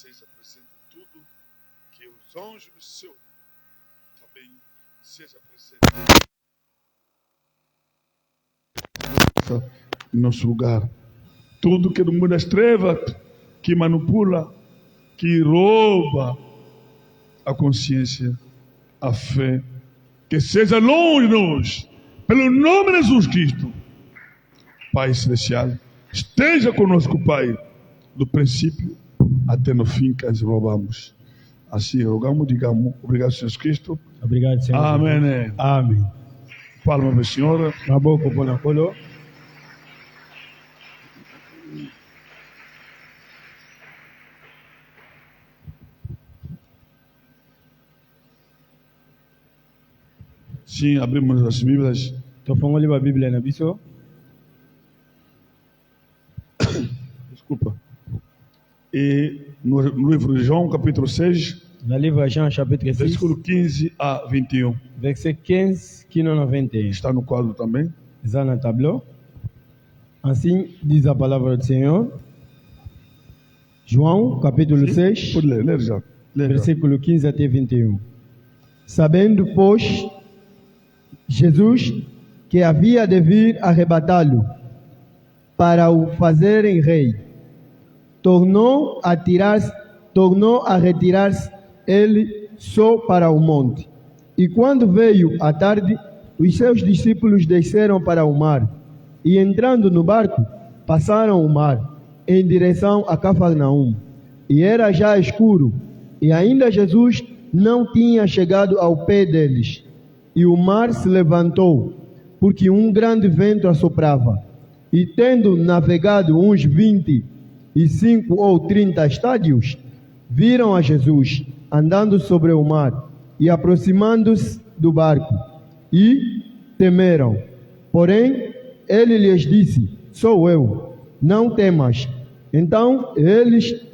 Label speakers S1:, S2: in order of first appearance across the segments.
S1: seja presente em tudo, que os anjos do céu também seja presente em nosso lugar. Tudo que no mundo das trevas, que manipula, que rouba a consciência, a fé, que seja longe de nós, pelo nome de Jesus Cristo. Pai Celestial, esteja conosco, Pai, do princípio até no fim que nós roubamos. Assim rogamos, digamos, obrigado, Jesus Cristo.
S2: Obrigado, Senhor.
S1: Amém.
S2: Amém.
S1: Palma para a senhora.
S2: Na boca, põe na colo.
S1: Sim, abrimos as Bíblias.
S2: Estou falando a Bíblia na biso.
S1: Desculpa. E no livro de João, capítulo 6,
S2: No livro de Jean, chapitre 6,
S1: versículo 15 a 21.
S2: verset 15, qui non 21.
S1: Está no quadro também.
S2: Está no tableau. Assim diz a palavra do Senhor. João, capítulo 6,
S1: Pode ler já. Lê já.
S2: versículo 15 até 21. Sabendo, pois, Jesus que havia de vir arrebatá-lo para o fazerem rei, tornou a retirar-se ele só para o monte. E quando veio a tarde, os seus discípulos desceram para o mar, e entrando no barco, passaram o mar, em direção a Cafarnaum. E era já escuro, e ainda Jesus não tinha chegado ao pé deles. E o mar se levantou, porque um grande vento assoprava. E tendo navegado uns 25 ou 30 estádios, viram a Jesus andando sobre o mar e aproximando-se do barco, e temeram. Porém, ele lhes disse: sou eu, não temas. Então eles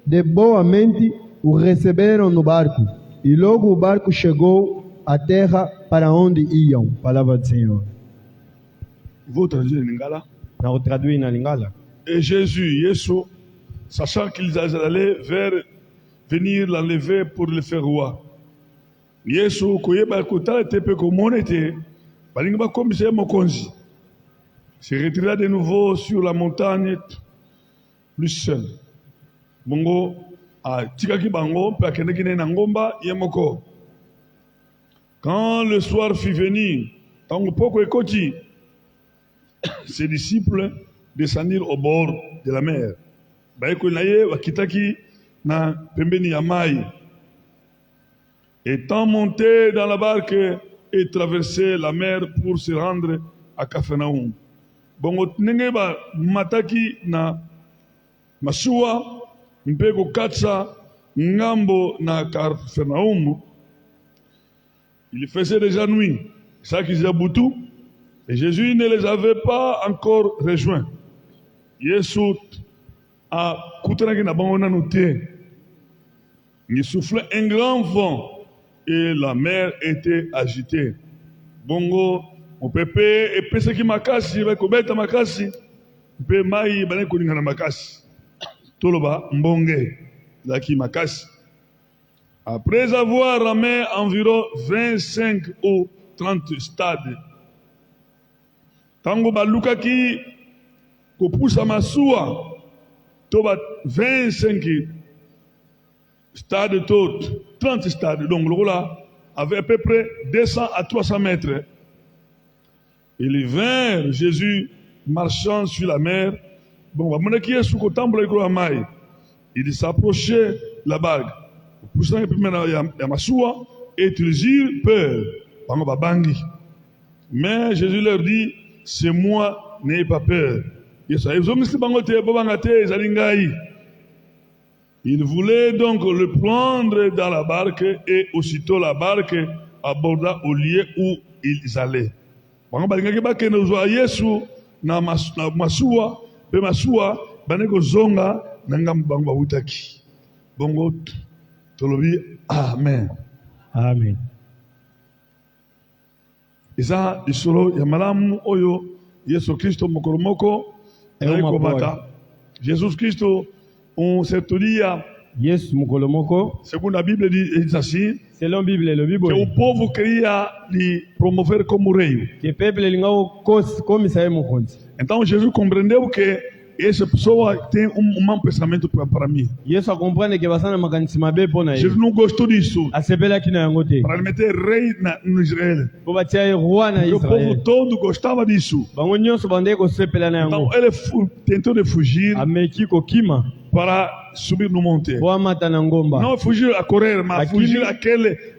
S2: de boa mente o receberam no barco, e logo o barco chegou à terra para onde iam. Palavra do Senhor.
S1: Vou traduzir em Lingala.
S2: Na traduzir na Lingala.
S1: Et Jésus, sachant qu'ils allaient venir l'enlever pour le faire roi. Yesu koyeba kutala tepe komonete, balinga bakomise mokonzi. Se retira de nouveau sur la montagne, plus seul. Bongo a tikaki bango pe akendeki na ngomba yemoko. Quand le soir fut venu, tango poko ekoti, ses disciples descendirent au bord de la mer. Baeko naye wakitaki na pembeni ya mai. Étant monté dans la barque et traversé la mer pour se rendre à Capharnaüm. Bongo nenge ba mataki na mashua mpeko katsa ngambo na Capharnaüm. Il faisait déjà nuit. Ça qu'ils a boutou. Et Jésus ne les avait pas encore rejoints. Yesu a kutanaki na bango nanu te. Il soufflait un grand vent et la mer était agitée. Bongo, mon pépé, et pese ki makasi, va kobeta makasi, pe mai bane koninga na makasi. Toloba mbonge, zaki makasi. Après avoir ramé environ 25 ou 30 stades, tango balukaki kopusa masua, toba 25 stades toutes, 30 stades, donc le là avait à peu près 200 à 300 mètres. Ils vinrent Jésus marchant sur la mer. Bon, il s'approchait la barque. Et ils eurent peur. Mais Jésus leur dit: c'est moi, n'ayez pas peur. Il voulait donc le prendre dans la barque, et aussitôt la barque aborda au lieu où ils allaient. Bongo tolobi amen.
S2: Amen.
S1: Isa isolo ya malamu oyo Yesu Kristo mokoromoko eko bata. Jesus Cristo, on s'est dit
S2: Yesu mukolo moko
S1: segundo a Bíblia diz assim,
S2: selon Bible le
S1: que
S2: Bible
S1: o povo queria lhe promover como rei.
S2: que peuple lingao komisa ye mokonzi.
S1: Então Jesus compreendeu que essa pessoa tem mau pensamento para mim.
S2: Yesu akomprendre que basana makanisi mabe pona ye.
S1: Jesus não gostou disso.
S2: Asepelaki na yango te.
S1: Para ele meter rei no Israel.
S2: Po batia ye roi na
S1: E o povo
S2: Israel.
S1: todo gostava disso.
S2: Bango nyonso bande kosepela na
S1: Então
S2: yango.
S1: ele tentou de fugir
S2: Ameki kokima
S1: para subir no monte.
S2: po amata na ngomba.
S1: Não fugir a correr, mas
S2: Aquilo-
S1: fugir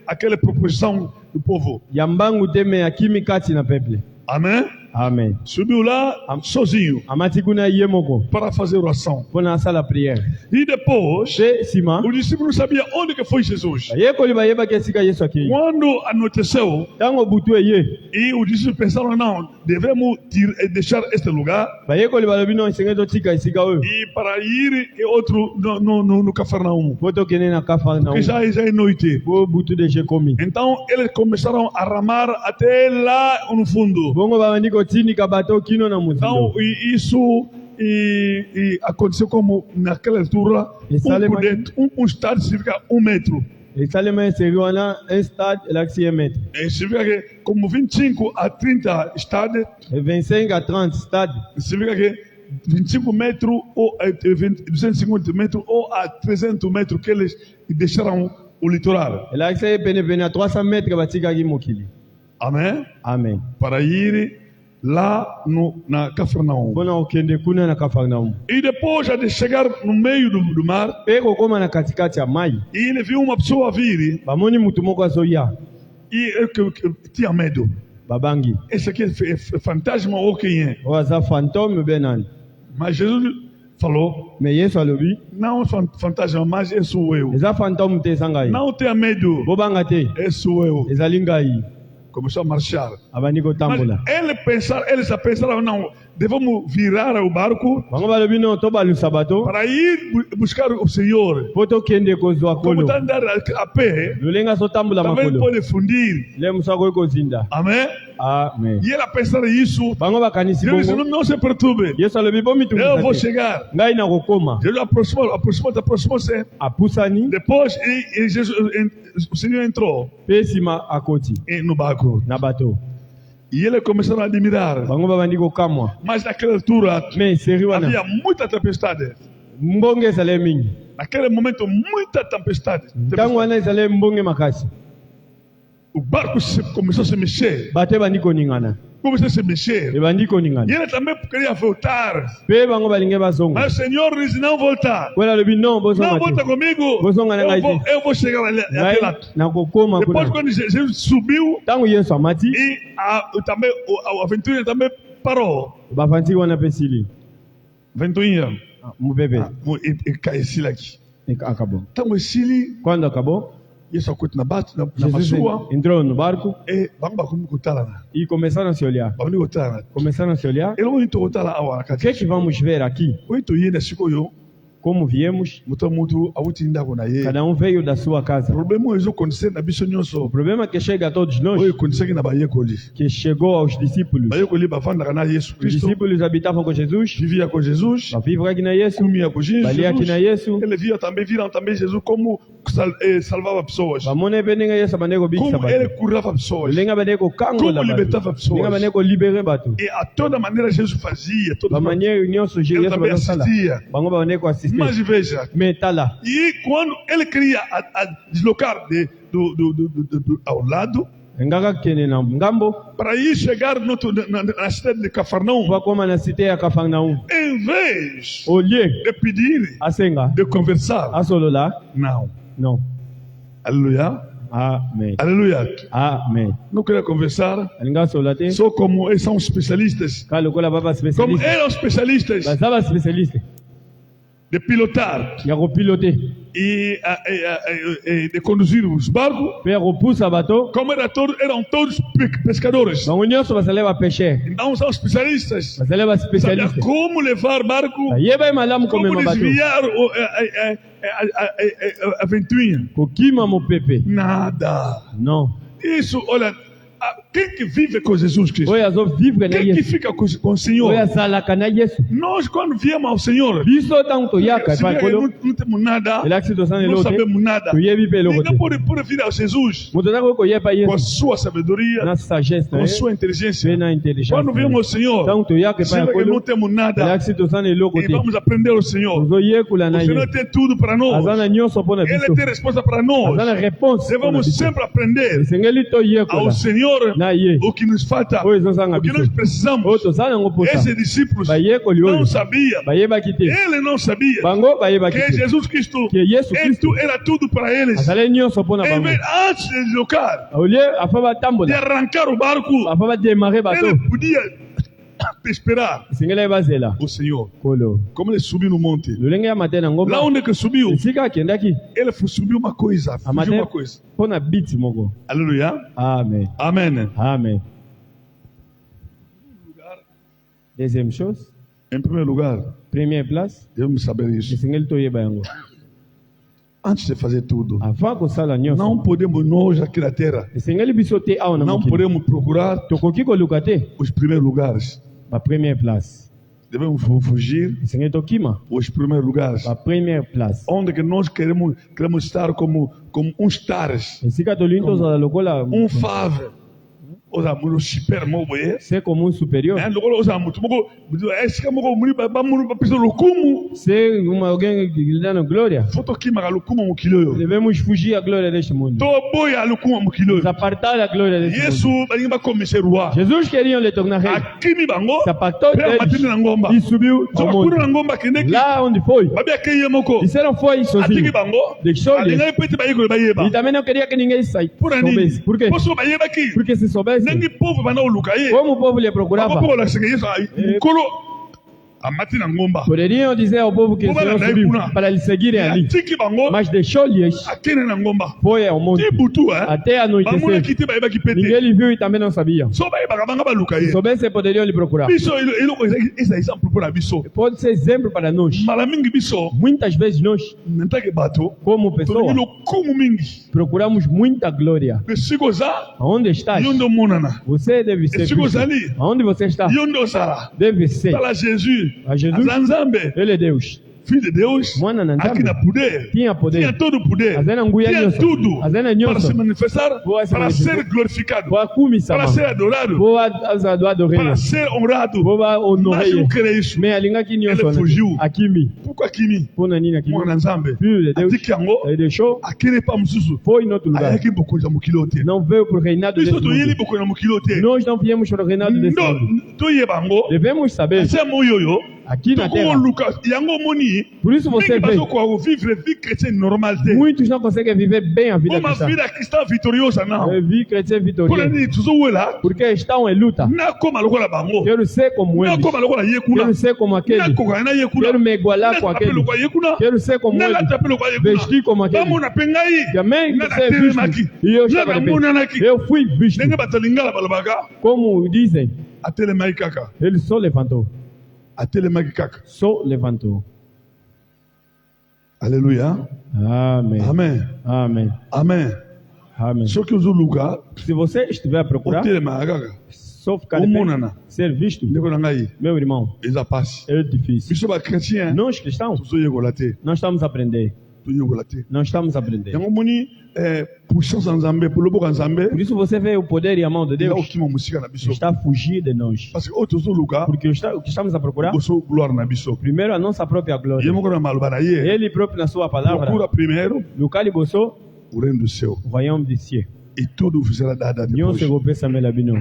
S1: aquela proposição do povo.
S2: Yambangu teme akimi kati na peuple.
S1: Amém?
S2: Amen.
S1: Subiu lá sozinho
S2: Amati kuna ye moko
S1: para fazer oração.
S2: pona asala prière.
S1: E depois,
S2: Te sima
S1: o discípulo não sabia onde que foi Jesus.
S2: bayekoli bayebaki esika Yesu akei.
S1: Quando anoiteceu,
S2: Ntango butu eye
S1: e os discípulos pensaram, não, devemos deixar este lugar
S2: bayekoli balobi no esenge totika esika oyo
S1: e para ir em outro no Cafarnaum.
S2: po tokende na
S1: Porque
S2: Kafarnaum
S1: já é noite.
S2: po butu deje komi.
S1: Então eles começaram a ramar até lá no fundo.
S2: Bongo babandi kotindika bato kino na
S1: Então
S2: mozindo.
S1: isso aconteceu como naquela altura um estádio significa 1 metro.
S2: esalema eseri wana un stade elakisi ye metre.
S1: Significa que como 25 a 30 estádios,
S2: 25 à 30 stade
S1: significa que 25 metros ou 250 metros ou a 300 metros que eles deixaram o litoral.
S2: elakisi ye penepene ya 300 metre batikaki mokili.
S1: Amém?
S2: Amen.
S1: Para ir lá na Cafarnaum.
S2: Mpona kokende kuna na Kafarnaum.
S1: E depois já de chegar no meio do mar,
S2: Mpe kokóma na katikati ya mai
S1: e ele viu uma pessoa vir
S2: bamoni mutu moko azoya
S1: e que tinha medo.
S2: babangi
S1: Esse aqui é fantasma ou quem é?
S2: oyo aza fantôme be nani.
S1: Mas Jesus falou,
S2: Me Yesu alobi
S1: não é fantasma, mas é sou eu.
S2: eza fantôme te eza ngai.
S1: Não tenha medo,
S2: Bobanga te
S1: é sou eu.
S2: ezali ngai.
S1: Começou a marchar.
S2: Abandi
S1: Mas
S2: kotambola.
S1: eles já pensaram, não, devemos virar o barco
S2: Bango balobi no tobalusa bato
S1: para ir buscar o Senhor.
S2: po tokende kozwa
S1: Como
S2: kolo.
S1: está andando a pé,
S2: Lolenga azotambola
S1: também
S2: makolo
S1: pode fundir.
S2: le musu akoki kozinda.
S1: Amém?
S2: Amen.
S1: E ela pensar isso,
S2: Bango bakanisi
S1: Jesus disse,
S2: bongo
S1: não se perturbe,
S2: Yesu alobi po
S1: eu vou
S2: mitungisa te
S1: chegar.
S2: ngai na kokóma.
S1: Jesus aproximou-se.
S2: Apusani
S1: Depois, o Senhor entrou
S2: pe nsima akoti
S1: no barco.
S2: na bato.
S1: E eles começaram a admirar.
S2: Bango babandi kokamwa.
S1: Mas naquela altura,
S2: Me seri wana
S1: havia muita tempestade.
S2: mbonge ezali mingi.
S1: Naquele momento, muita tempestade.
S2: Ntango wana ezali mbonge makasi.
S1: O barco começou a se mexer.
S2: Bato ebandi koningana.
S1: Começou a se mexer.
S2: Ebandi
S1: E
S2: koningana.
S1: ele também queria voltar.
S2: Pe bango balingi bazonga.
S1: Mas o Senhor disse, não voltar.
S2: Wala alobi non
S1: Não
S2: bozonga
S1: volta
S2: te.
S1: comigo.
S2: Bozonga na ngai te.
S1: Eu vou chegar até lá.
S2: Ngai na kokóma
S1: Depois,
S2: kuna.
S1: quando Jesus subiu,
S2: Ntango Yesu amati
S1: e também a aventura também parou.
S2: bafandi wana pe sili.
S1: Ventoinha.
S2: Mubebe
S1: E cai aqui.
S2: akabo.
S1: Então, esse
S2: Quando acabou,
S1: Yesu akuti na
S2: Jesus
S1: mashua
S2: entrou no barco
S1: bango bakomi kotala
S2: e começaram a se olhar.
S1: babandi kotala
S2: Começaram a se olhar.
S1: eloko oyo tokotala awa na
S2: O que é
S1: kati
S2: que vamos ver aqui?
S1: oyo toyenda sikoyo
S2: Como viemos,
S1: moto mutu awuti ndako na ye
S2: cada um veio da sua casa.
S1: problème oyo ezokondise na biso
S2: O
S1: nyonso
S2: problema que chega a todos nós,
S1: oyo ekondisaki na bayekoli
S2: que chegou aos discípulos.
S1: bayekoli bavandaka na yesu
S2: Os
S1: kristo
S2: discípulos habitavam com Jesus,
S1: vivia com jesus
S2: vivia aqui na Yesu,
S1: comia com
S2: valia aqui na
S1: jesus
S2: Yesu.
S1: ele viram também jesus como salvava pessoas
S2: Bamone benenga Yesu bandeko bikisa
S1: como ele
S2: bato.
S1: curava pessoas
S2: Lenga bandeko kangola
S1: Como
S2: bato.
S1: libertava pessoas.
S2: Lenga bandeko libere bato.
S1: e a toda maneira jesus fazia toda
S2: Ba manière nyonso
S1: ele
S2: Yesu
S1: também
S2: bazosala.
S1: assistia
S2: Bango bandeko assistir.
S1: mas veja
S2: Metala.
S1: e quando ele queria deslocar ao lado
S2: Ngaka kene na ngambo
S1: para ir chegar na cidade de Cafarnaum,
S2: kwa koma na cité ya Kafarnaum.
S1: em vez
S2: Au lieu
S1: de pedir,
S2: asenga
S1: de conversar,
S2: asolola,
S1: não.
S2: non.
S1: Aleluia,
S2: Amen.
S1: aleluia.
S2: Amen.
S1: Não queria conversar,
S2: Alinga sola te.
S1: só como eles são especialistas,
S2: Ka lokola baba
S1: como
S2: spécialiste.
S1: eram especialistas
S2: Bazaba spécialiste.
S1: de pilotar
S2: Ya kopilote.
S1: e de conduzir os barcos,
S2: Pe kopusa bato.
S1: como eram todos pescadores.
S2: Bango nyonso bazale ba pêcher.
S1: Então são especialistas,
S2: Bazale ba
S1: sabia
S2: spécialiste.
S1: como levar barco,
S2: Yeba malamu
S1: como
S2: komema bato.
S1: desviar a ventoinha.
S2: Kokima mo pepe.
S1: Nada.
S2: Non.
S1: Isso, olha, Quem que vive com Jesus Cristo?
S2: oyo azovivre na
S1: Quem que
S2: Yesu,
S1: fica com o Senhor?
S2: oyo azalaka na Yesu.
S1: Nós, quando viemos ao Senhor,
S2: Biso ntango toyaka
S1: Senhor,
S2: epai kolo
S1: não temos nada,
S2: elakisi tosala
S1: não
S2: eloko te,
S1: sabemos nada.
S2: toyebi mpe eloko
S1: Ninguém
S2: te.
S1: pode vir a Jesus
S2: Moto azali koyeba
S1: com a
S2: Yesu
S1: sua sabedoria,
S2: na sagesse
S1: com
S2: na
S1: a
S2: ye
S1: sua inteligência.
S2: mpe na intelligence
S1: Quando viemos ao Senhor,
S2: ntango toyaka epai
S1: Senhor,
S2: ya
S1: que não
S2: kolo
S1: temos nada,
S2: elakisi tosala eloko
S1: e
S2: te,
S1: vamos aprender o Senhor.
S2: tozoyekola na
S1: O Senhor
S2: ye,
S1: tem tudo para nós.
S2: aza na nyonso mpo na
S1: Ele
S2: biso,
S1: tem resposta para nós.
S2: aza na réponse mpo na
S1: Devemos
S2: biso.
S1: sempre aprender
S2: Esengeli
S1: ao
S2: toyekola
S1: Senhor
S2: na ye
S1: o que nos falta,
S2: oyo ezozanga
S1: o que
S2: biso,
S1: nós
S2: oyo
S1: precisamos.
S2: tozala yango mposa.
S1: Esses discípulos
S2: Bayekoli
S1: não
S2: oyo
S1: sabiam,
S2: bayebaki te,
S1: ele não sabia
S2: bango bayebaki
S1: que
S2: te
S1: Jesus Cristo
S2: ke Yesu Kristo
S1: era tudo para eles.
S2: azali nyonso mpo na
S1: Em
S2: bango.
S1: vez, antes de deslocar,
S2: Olie afa
S1: de
S2: batambola
S1: arrancar o barco,
S2: afa bademare bato,
S1: ele podia esperar
S2: esengeli bazela
S1: o Senhor.
S2: kolo
S1: Como ele subiu no monte,
S2: lolenge ya mate na
S1: lá
S2: ngomba
S1: onde que subiu,
S2: esika akendaki
S1: ele subiu uma coisa, fugiu
S2: amate
S1: uma coisa.
S2: mpo na biti moko.
S1: Aleluia.
S2: Amen,
S1: Amém.
S2: amen. Deuxième chose,
S1: Em primeiro lugar,
S2: première place,
S1: devemos saber isso.
S2: esengeli toyeba yango
S1: Antes de fazer tudo,
S2: avant kosala nyonso.
S1: não podemos nós aqui na terra,
S2: Esengeli biso te awa na
S1: não
S2: mokili
S1: podemos procurar
S2: tokoki koluka te
S1: os primeiros lugares.
S2: ba première place,
S1: Devemos fugir
S2: esengeli tokima
S1: os primeiros lugares.
S2: ba première place,
S1: Onde que nós queremos estar como stars,
S2: esika tolingi tozala lokola
S1: fave. Oza muno super moboye.
S2: c'est comme un supérieur,
S1: Lokola oza mutu moko, esika moko muni ba munu ba piso lokumu.
S2: c'est uma alguém que lhe dá na glória.
S1: Foto kimaka lokumu mokili oyo.
S2: Devemos fugir à glória deste mundo,
S1: To boya lokumu mokili oyo.
S2: nos apartar da glória deste
S1: Yesu
S2: mundo.
S1: balingi bakomise roi.
S2: Jesus queria lhe tornar rei,
S1: Akimi bango.
S2: se apartou
S1: Pe amatini na ngomba.
S2: deles e subiu ao
S1: Soka kuna na
S2: monte.
S1: ngomba kendeki.
S2: Lá onde foi,
S1: Babi akeye moko.
S2: disseram foi
S1: Atiki
S2: sozinho,
S1: bango.
S2: deixou-lhe.
S1: Alingai pete bayiko bayeba.
S2: E também não queria que ninguém
S1: Pura nini?
S2: soubesse. Por quê?
S1: Poso bayeba ki.
S2: Porque se soubesse,
S1: Nangi povo bana oluka ye.
S2: como o povo lhe procurava,
S1: Poko la senge Yesu mukolo amati na ngomba.
S2: poderiam dizer ao povo que o Senhor subiu para lhe seguirem ali,
S1: Atiki bango.
S2: mas deixou-lhes,
S1: Akene na ngomba.
S2: foi ao monte,
S1: Tibutu
S2: até
S1: Bamuna
S2: anoitecer.
S1: kiti bayeba ki
S2: Ninguém
S1: pete.
S2: lhe viu e também não sabia.
S1: So bayeba banga baluka
S2: Se
S1: ye.
S2: soubesse, poderiam lhe procurar.
S1: Biso eloko eza exemple pour biso.
S2: Pode ser exemplo para nós.
S1: Mala mingi biso.
S2: Muitas vezes nós,
S1: Nantake bato.
S2: como pessoa,
S1: Tolilo kumu mingi.
S2: procuramos muita glória.
S1: Pesiko za.
S2: Aonde estás?
S1: Yondo monana.
S2: Você deve ser
S1: Pesiko
S2: Cristo.
S1: zali.
S2: Aonde você está?
S1: Yondo sala.
S2: Deve ser.
S1: Tala Jesus.
S2: A Jesus,
S1: Azanzambe.
S2: ele é Deus.
S1: Filho de Deus.
S2: Mwana na
S1: Aqui na
S2: Nzambe.
S1: poder.
S2: Tinha poder.
S1: Tinha todo o poder.
S2: Azena nguya
S1: Tinha
S2: nyonso.
S1: tudo.
S2: Azena
S1: Para
S2: nyonso.
S1: se manifestar.
S2: Boa se
S1: Para
S2: manifestar.
S1: ser glorificado.
S2: Boakumisa
S1: Para ser adorado.
S2: boa adorer,
S1: Para ser honrado.
S2: boa
S1: Mas
S2: honorer.
S1: não querer isso.
S2: Mais alingaki nyonso
S1: Ele fugiu.
S2: akimi.
S1: Pourquoi Kimi?
S2: Pona nini akimi?
S1: Mwana Nzambe.
S2: Filho de Deus.
S1: Atiki yango.
S2: Ele deixou,
S1: Akele pa mususu.
S2: foi em outro lugar.
S1: Ayaki bokonza mokili te.
S2: Não veio para o reinado desse
S1: Biso toyeli
S2: mundo.
S1: bokonza mokili te.
S2: Nós não viemos para o reinado desse mundo.
S1: Toyeba yango.
S2: Devemos saber,
S1: Ase moyoyo.
S2: aqui na terra,
S1: Tokoluka yango moni.
S2: por isso você
S1: Mingi
S2: vê,
S1: baso kwa vivre vie chrétienne normale te.
S2: muitos não conseguem viver bem a vida
S1: Uma
S2: cristã.
S1: vida cristã vitoriosa não.
S2: Vie chrétien
S1: Pona
S2: vitorieuse.
S1: nini tuzowela?
S2: Porque estão em luta.
S1: Nakoma lokola bango.
S2: Quero ser como eles.
S1: Nakoma lokola ye kuna.
S2: Quero ser como aquele.
S1: Nakoka na ye kuna.
S2: Quero me igualar com aquele.
S1: Nakapelo kwa ye kuna.
S2: Quero ser como ele.
S1: Nakatapelo kwa ye kuna.
S2: Vestir como aquele.
S1: Bamona pe ngai.
S2: Também
S1: Nana
S2: ser
S1: telemaki.
S2: visto. E eu estava de
S1: Nanamonanaki.
S2: pé. Eu fui visto.
S1: Ndenge batalingala balobaka.
S2: Como dizem,
S1: Atelemaki kaka.
S2: ele só levantou.
S1: Atelemaki kaka.
S2: Só levantou.
S1: Alléluia.
S2: Amém.
S1: Amen.
S2: Amém.
S1: Amen.
S2: Amém.
S1: Soki ozoluka.
S2: Se você estiver a procurar,
S1: Otelemaka kaka.
S2: só ficar de pé,
S1: Omonana.
S2: ser visto,
S1: Ndeko na ngai.
S2: meu irmão,
S1: Eza pasi.
S2: é difícil.
S1: Biso ba chrétien.
S2: Nós cristãos,
S1: Tozoyekola te.
S2: não estamos a aprender.
S1: Toyekola te.
S2: Não estamos a aprender.
S1: Yango moni puissance ya Nzambe, pour loboka Nzambe.
S2: Por isso você vê o poder e a mão de
S1: Eza
S2: Deus
S1: okima mosika na biso.
S2: está a fugir de nós.
S1: Parce que oyo tozoluka.
S2: Porque o que estamos a procurar,
S1: Boso gloire na biso.
S2: primeiro a nossa própria
S1: Ye
S2: glória.
S1: moko na maloba na ye.
S2: Ele próprio na sua palavra,
S1: Procura primeiro
S2: no Caliboso,
S1: o reino do céu.
S2: o royaume du ciel.
S1: E tudo será dado
S2: Nyonso
S1: depois.
S2: ekopesamela bino.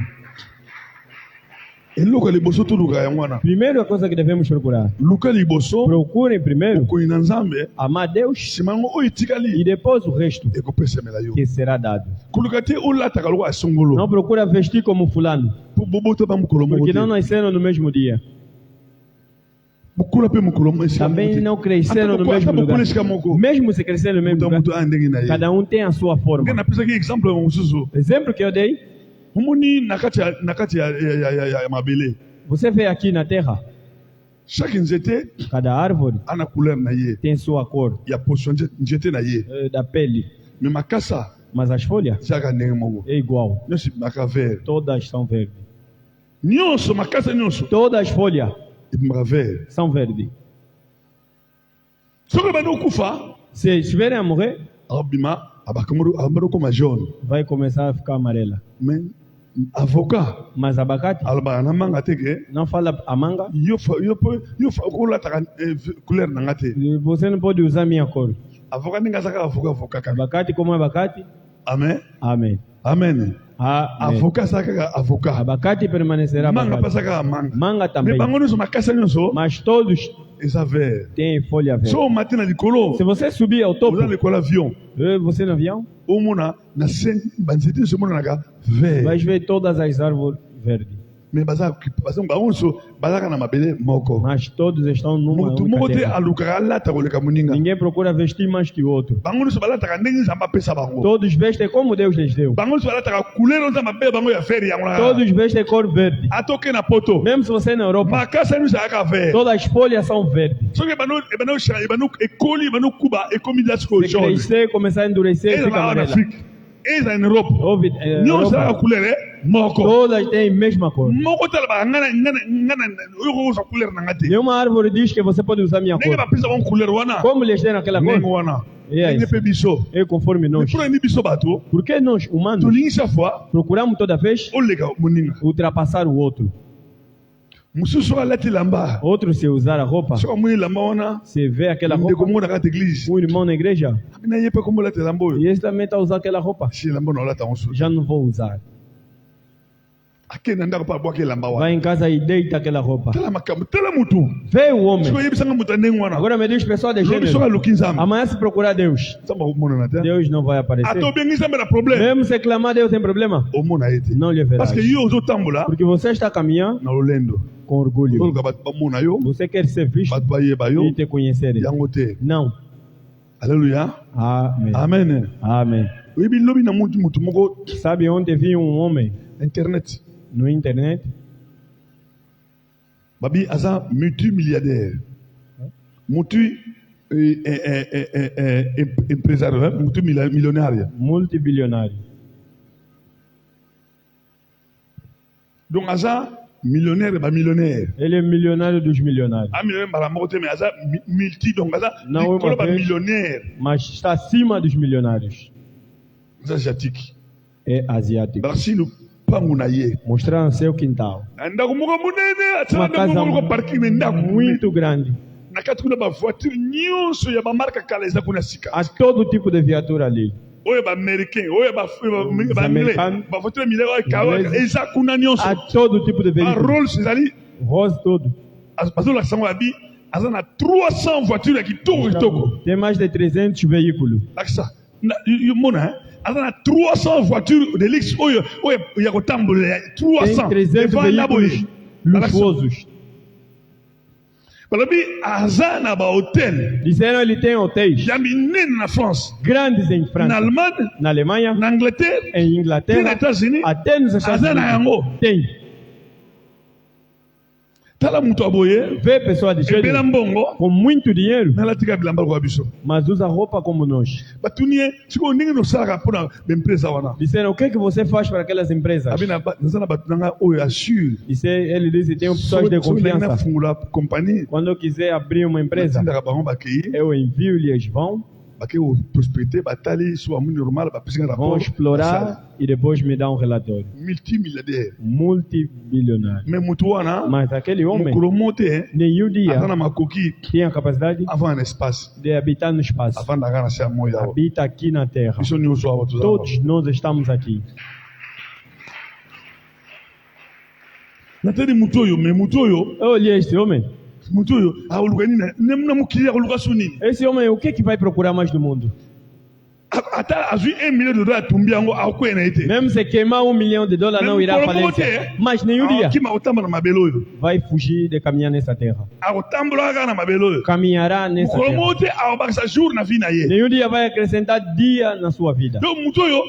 S1: Eluka liboso toluka yango wana.
S2: Primeiro a coisa que devemos procurar,
S1: Luka liboso.
S2: procurem primeiro
S1: Okoi na Nzambe.
S2: amar Deus
S1: Nsima yango oyo
S2: e
S1: etikali.
S2: depois o resto
S1: Ekopesamela yo.
S2: que será dado.
S1: Koluka te olataka lokola songolo.
S2: Não procura vestir como fulano,
S1: Po boboto ba mokolo moko
S2: porque
S1: te.
S2: não nasceram no mesmo dia.
S1: Bokula pe mokolo moko esika
S2: Também
S1: moko te.
S2: não cresceram no
S1: Ata
S2: mesmo
S1: bokula
S2: lugar.
S1: esika moko.
S2: Mesmo se crescer no mesmo
S1: Mutu
S2: lugar,
S1: mutu a ndenge na ye.
S2: cada um tem a sua
S1: Nge
S2: forma.
S1: napesaki exemple mosusu.
S2: Exemplo que eu dei,
S1: Omoni na kati ya mabele.
S2: você vê aqui na terra,
S1: Chaque nzete
S2: cada árvore
S1: ana couleur na ye.
S2: tem sua cor
S1: Ya portion nzete na ye.
S2: da pele.
S1: Mais makasa
S2: Mas as folhas
S1: ezalaka ndenge moko.
S2: é igual.
S1: Nyonso ebimaka vert.
S2: Todas são verdes.
S1: Nyonso makasa nyonso
S2: Todas as folhas
S1: ebimaka vert.
S2: são verdes.
S1: Soki ebandi okufa
S2: Se estiverem a morrer,
S1: abima abandi okoma jaune.
S2: vai começar a ficar amarela.
S1: Mais avocat
S2: Mas abacate
S1: alobaka na manga te ke
S2: não fala a manga.
S1: yo olataka couleur na nga te.
S2: Você não pode usar minha cor.
S1: Avocat ndenge azaka avocat kaka.
S2: Abacate como abacate.
S1: Amen.
S2: Amém.
S1: Amen.
S2: Amém.
S1: Avocat azaka kaka avocat.
S2: Abacate permanecerá
S1: Manga
S2: abacate.
S1: mpe azaka kaka manga.
S2: Manga
S1: Mais
S2: também.
S1: bango nyonso makasa nyonso
S2: Mas todos
S1: eza vert.
S2: têm folha verde.
S1: So omati na likolo
S2: Se você subir ao topo,
S1: oza likolo avion
S2: você no avião,
S1: omona na se banzete nyonso emonanaka
S2: vai
S1: vert.
S2: ver todas as árvores verdes.
S1: Mais bango nyonso bazalaka na mabele moko.
S2: Mas todos estão numa
S1: Moto
S2: única
S1: moko te
S2: terra.
S1: alukaka alata koleka moninga.
S2: Ninguém procura vestir mais que o outro.
S1: Bango nyonso balataka ndenge nzambe apesa bango.
S2: Todos vestem como Deus lhes deu.
S1: Bango nyonso balataka couleur oyo nzambe abe bango ya vert yango na
S2: Todos vestem cor verde.
S1: atoke na poto
S2: Mesmo se você é na Europa,
S1: makasa nyonso ayaka vert.
S2: todas as folhas são verdes.
S1: Soki ekoli ebano kuba ekomi la sikoyo
S2: Se
S1: jaune.
S2: crescer, começar a endurecer,
S1: Eza
S2: fica
S1: na en
S2: amarela.
S1: Afrique, eza en Europe.
S2: Houve,
S1: Nyonso
S2: Europa,
S1: ayaka couleur moko.
S2: todas têm a mesma cor.
S1: Moko te alobaka ngana oyo kokozwa couleur na nga te.
S2: Nenhuma árvore diz que você pode usar minha
S1: Ndenge
S2: cor.
S1: bapesa bango couleur wana
S2: Como lhes deram aquela
S1: ndenge
S2: cor?
S1: wana
S2: Yes.
S1: ndenge mpe biso.
S2: É conforme nós.
S1: Mpo nini biso bato
S2: Por que nós, humanos,
S1: tolingisa fois
S2: procuramos toda vez
S1: oleka moninga.
S2: ultrapassar o outro?
S1: Mosusu soki alati elamba
S2: Outro, se usar a roupa,
S1: soki amoni elamba wana
S2: se vê aquela
S1: ndeko
S2: roupa,
S1: moko na kati église
S2: um irmão na igreja,
S1: abina ye mpe kombo olata elamba oyo
S2: e esse também está a usar aquela roupa.
S1: si elamba na olata yango so
S2: Já não vou usar.
S1: akende na ndako mpo abwaki elamba wana.
S2: Vai em casa e deita aquela roupa.
S1: Tala makambo tala mutu
S2: Vê o homem.
S1: soki oyebisanga moto ya ndenge wana
S2: Agora me diz pessoal de
S1: lobi soki
S2: gênero.
S1: aluki nzambe
S2: Amanhã se procurar Deus,
S1: nzambe akomonana te
S2: Deus não vai aparecer.
S1: ata obengi nzambe na problème
S2: Mesmo se clamar Deus tem problema,
S1: omona ye te
S2: não lhe verás.
S1: parce que yo ozotambola
S2: Porque você está caminhando
S1: na lolendo
S2: com orgulho.
S1: oluka bato bamona yo
S2: Você quer ser visto
S1: bato bayeba yo
S2: e te conhecerem.
S1: yango te.
S2: Não.
S1: Alléluia.
S2: Amém.
S1: Amen.
S2: Amém.
S1: oyebi lobi na mutu moko
S2: Sabe onde vi um homem
S1: internet
S2: no internet?
S1: babi aza multimilliardaire mutu empresario mutu millionnaire
S2: Multibilionário.
S1: donc aza millionnaire bamillionnaire
S2: Ele é milionário dos milionários.
S1: amillionnaire mbala moko te mais aza multi donc aza
S2: Não,
S1: likolo
S2: uma vez.
S1: bamillionnaire
S2: Mas está acima dos milionários.
S1: aza asiatique
S2: É asiático.
S1: balakisi lupangu na ye
S2: Mostrando seu quintal.
S1: na ndako moko monene atia
S2: Uma
S1: ndako
S2: casa
S1: moko parking na ndako monene
S2: muito grande.
S1: na kati kuna bavoiture nyonso ya bamarka kala eza kuna sika
S2: Há todo tipo de viatura ali.
S1: oyo baaméricain oyo
S2: Os
S1: baanglais
S2: americanos,
S1: bavoiture milai oyo kawa
S2: ingleses.
S1: eza kuna nyonso
S2: Há todo tipo de veículo.
S1: barolls ezali
S2: Rose todo.
S1: bazolakisa yango abi aza na 300 voiture ya kitoko kitoko
S2: Tem mais de 300 veículos.
S1: lakisa mona aza na 300 voiture de luxe oyo ya kotambola ya
S2: Tem
S1: 300
S2: 300
S1: evanda boye
S2: veículos luxuosos.
S1: balobi aza na bahotel
S2: Disseram ele tem hotéis
S1: ya minene na France
S2: grandes em
S1: na
S2: França,
S1: Allemagne
S2: na Alemanha,
S1: na Angleterre
S2: em
S1: pe na
S2: Inglaterra,
S1: États-Unis
S2: até nos Estados
S1: aza na yango
S2: Unidos. Tem.
S1: tala moto aboye
S2: Vê pessoas de
S1: ebela
S2: gênero
S1: mbongo
S2: com muito dinheiro,
S1: nalatika bilamba kwa biso
S2: mas usa roupa como nós.
S1: batuni ye sikoyo ndenge nosalaka mpona baempresa wana
S2: Disseram, o que você faz para aquelas empresas?
S1: abi naza na bato nanga oyo assure
S2: Ele disse, tenho pessoas de
S1: soki ndenge
S2: confiança.
S1: nafungola compagnie
S2: Quando eu quiser abrir uma empresa,
S1: natindaka bango bakei
S2: eu envio-lhes, vão
S1: bakei prospecte batali so bamoni normal bapesinga
S2: vão
S1: rapport
S2: explorar e depois me dão um relatório.
S1: multimilliardaire
S2: Multibilionário.
S1: mais moto wana
S2: Mas aquele homem,
S1: mokolo mo te
S2: nenhum
S1: aza
S2: dia
S1: na makoki
S2: tinha a capacidade
S1: avant na espace
S2: de habitar no espaço.
S1: avandaka na se ya moi awa
S2: Habita aqui na Terra.
S1: biso nyonso awa tozala
S2: Todos nós estamos aqui.
S1: natali motu oyo mais motu oyo
S2: Eu olhei este homem.
S1: motu oyo akoluka nini na mokili akoluka so nini
S2: Esse homem, o que vai procurar mais do mundo?
S1: ata azwi 1 million de dollars atumbi yango akokwena ye te
S2: Mesmo se queimar $1 milhão, não irá à falência. Mas nenhum dia
S1: akokima kotambola na mabele oyo
S2: vai fugir de caminhar nessa terra.
S1: akotambolaka kaka na mabele oyo
S2: Caminhará nessa
S1: mokolo
S2: terra.
S1: moko te akobakisa jour na vie na ye
S2: Nenhum dia vai acrescentar dia na sua vida.
S1: donc motu oyo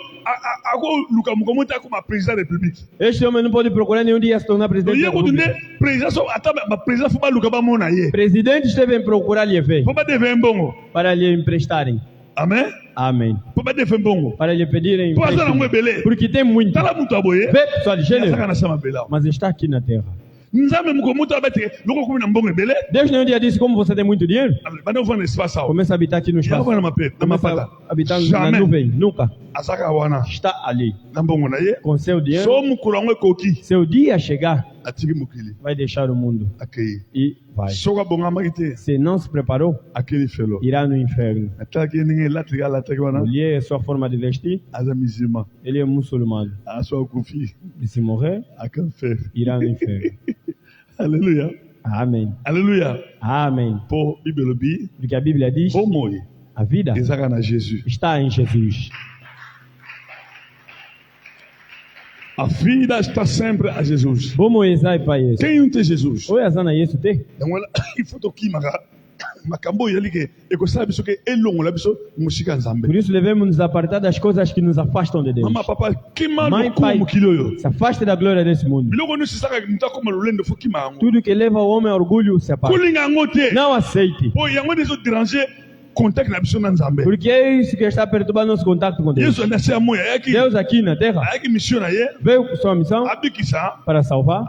S1: akoluka mokolo moko te akoma président de république
S2: Este homem não pode procurar nenhum dia se tornar presidente
S1: ye
S2: da
S1: kutu nde
S2: República.
S1: président so ata baprésident fo baluka bamona ye
S2: Presidentes devem procurar lhe ver
S1: fo badeve mbongo
S2: para lhe emprestarem.
S1: amen
S2: Amém.
S1: po badefe mbongo
S2: Para lhe pedirem
S1: po aza nango ebele
S2: porque tem muito.
S1: tala mutu aboye
S2: Vê, pessoal, gênero,
S1: azaka na sama bela
S2: mas está aqui na terra.
S1: nzambe moko mutu abate loko komi na mbongo ebele
S2: Deus nenhum dia disse como você tem muito dinheiro,
S1: bande ofanda na espace awa
S2: começa a habitar aqui no espaço.
S1: yako na mapete na
S2: Começa
S1: mapata
S2: a habitar na
S1: jamais
S2: nuvem. Nunca.
S1: azaka wana
S2: Está ali.
S1: na mbongo na ye
S2: Com seu dinheiro,
S1: so mokolo yango ekoki
S2: seu dia chegar,
S1: atiki mokili
S2: vai deixar o mundo.
S1: akei
S2: E vai.
S1: soki abongamaki te
S2: Se não se preparou,
S1: akeli felo
S2: irá no inferno.
S1: atalaki ye ndenge elataki alataki wana
S2: Mulher é sua forma de vestir,
S1: aza musulman
S2: ele é muçulmano.
S1: aso akufi
S2: E se morrer,
S1: akan fer
S2: irá no inferno.
S1: alleluya
S2: Amém.
S1: alleluya
S2: Amém.
S1: mpo bible elobi
S2: Porque a Bíblia diz,
S1: bomoi
S2: a vida
S1: ezaka na jésus
S2: está em Jesus.
S1: a vida está sempre a jesus
S2: Como ezai para isso?
S1: tem te jesus
S2: Ou azana Yesu te?
S1: yango wana il faut tokimaka makambo oyo ezali ke ekosala biso ke elongola biso mosika ya nzambe
S2: Por isso devemos nos apartar das coisas que nos afastam de Deus.
S1: mama papa kima
S2: Mãe,
S1: lokumu
S2: pai,
S1: mokili oyo
S2: se afaste da glória desse mundo.
S1: biloko nyonso esaka moto akoma lolendo fo kima yango
S2: Tudo que leva o homem ao orgulho se aparta.
S1: kolinga yango te
S2: Não aceite.
S1: oyo yango nde ezoderange contact na biso na nzambe
S2: Porque é isso que está perturbando nosso contato com Deus.
S1: yesu andasi ya moi ayaki
S2: Deus aqui na terra
S1: ayaki mission na ye
S2: veio com sua missão
S1: abikisa
S2: para salvar,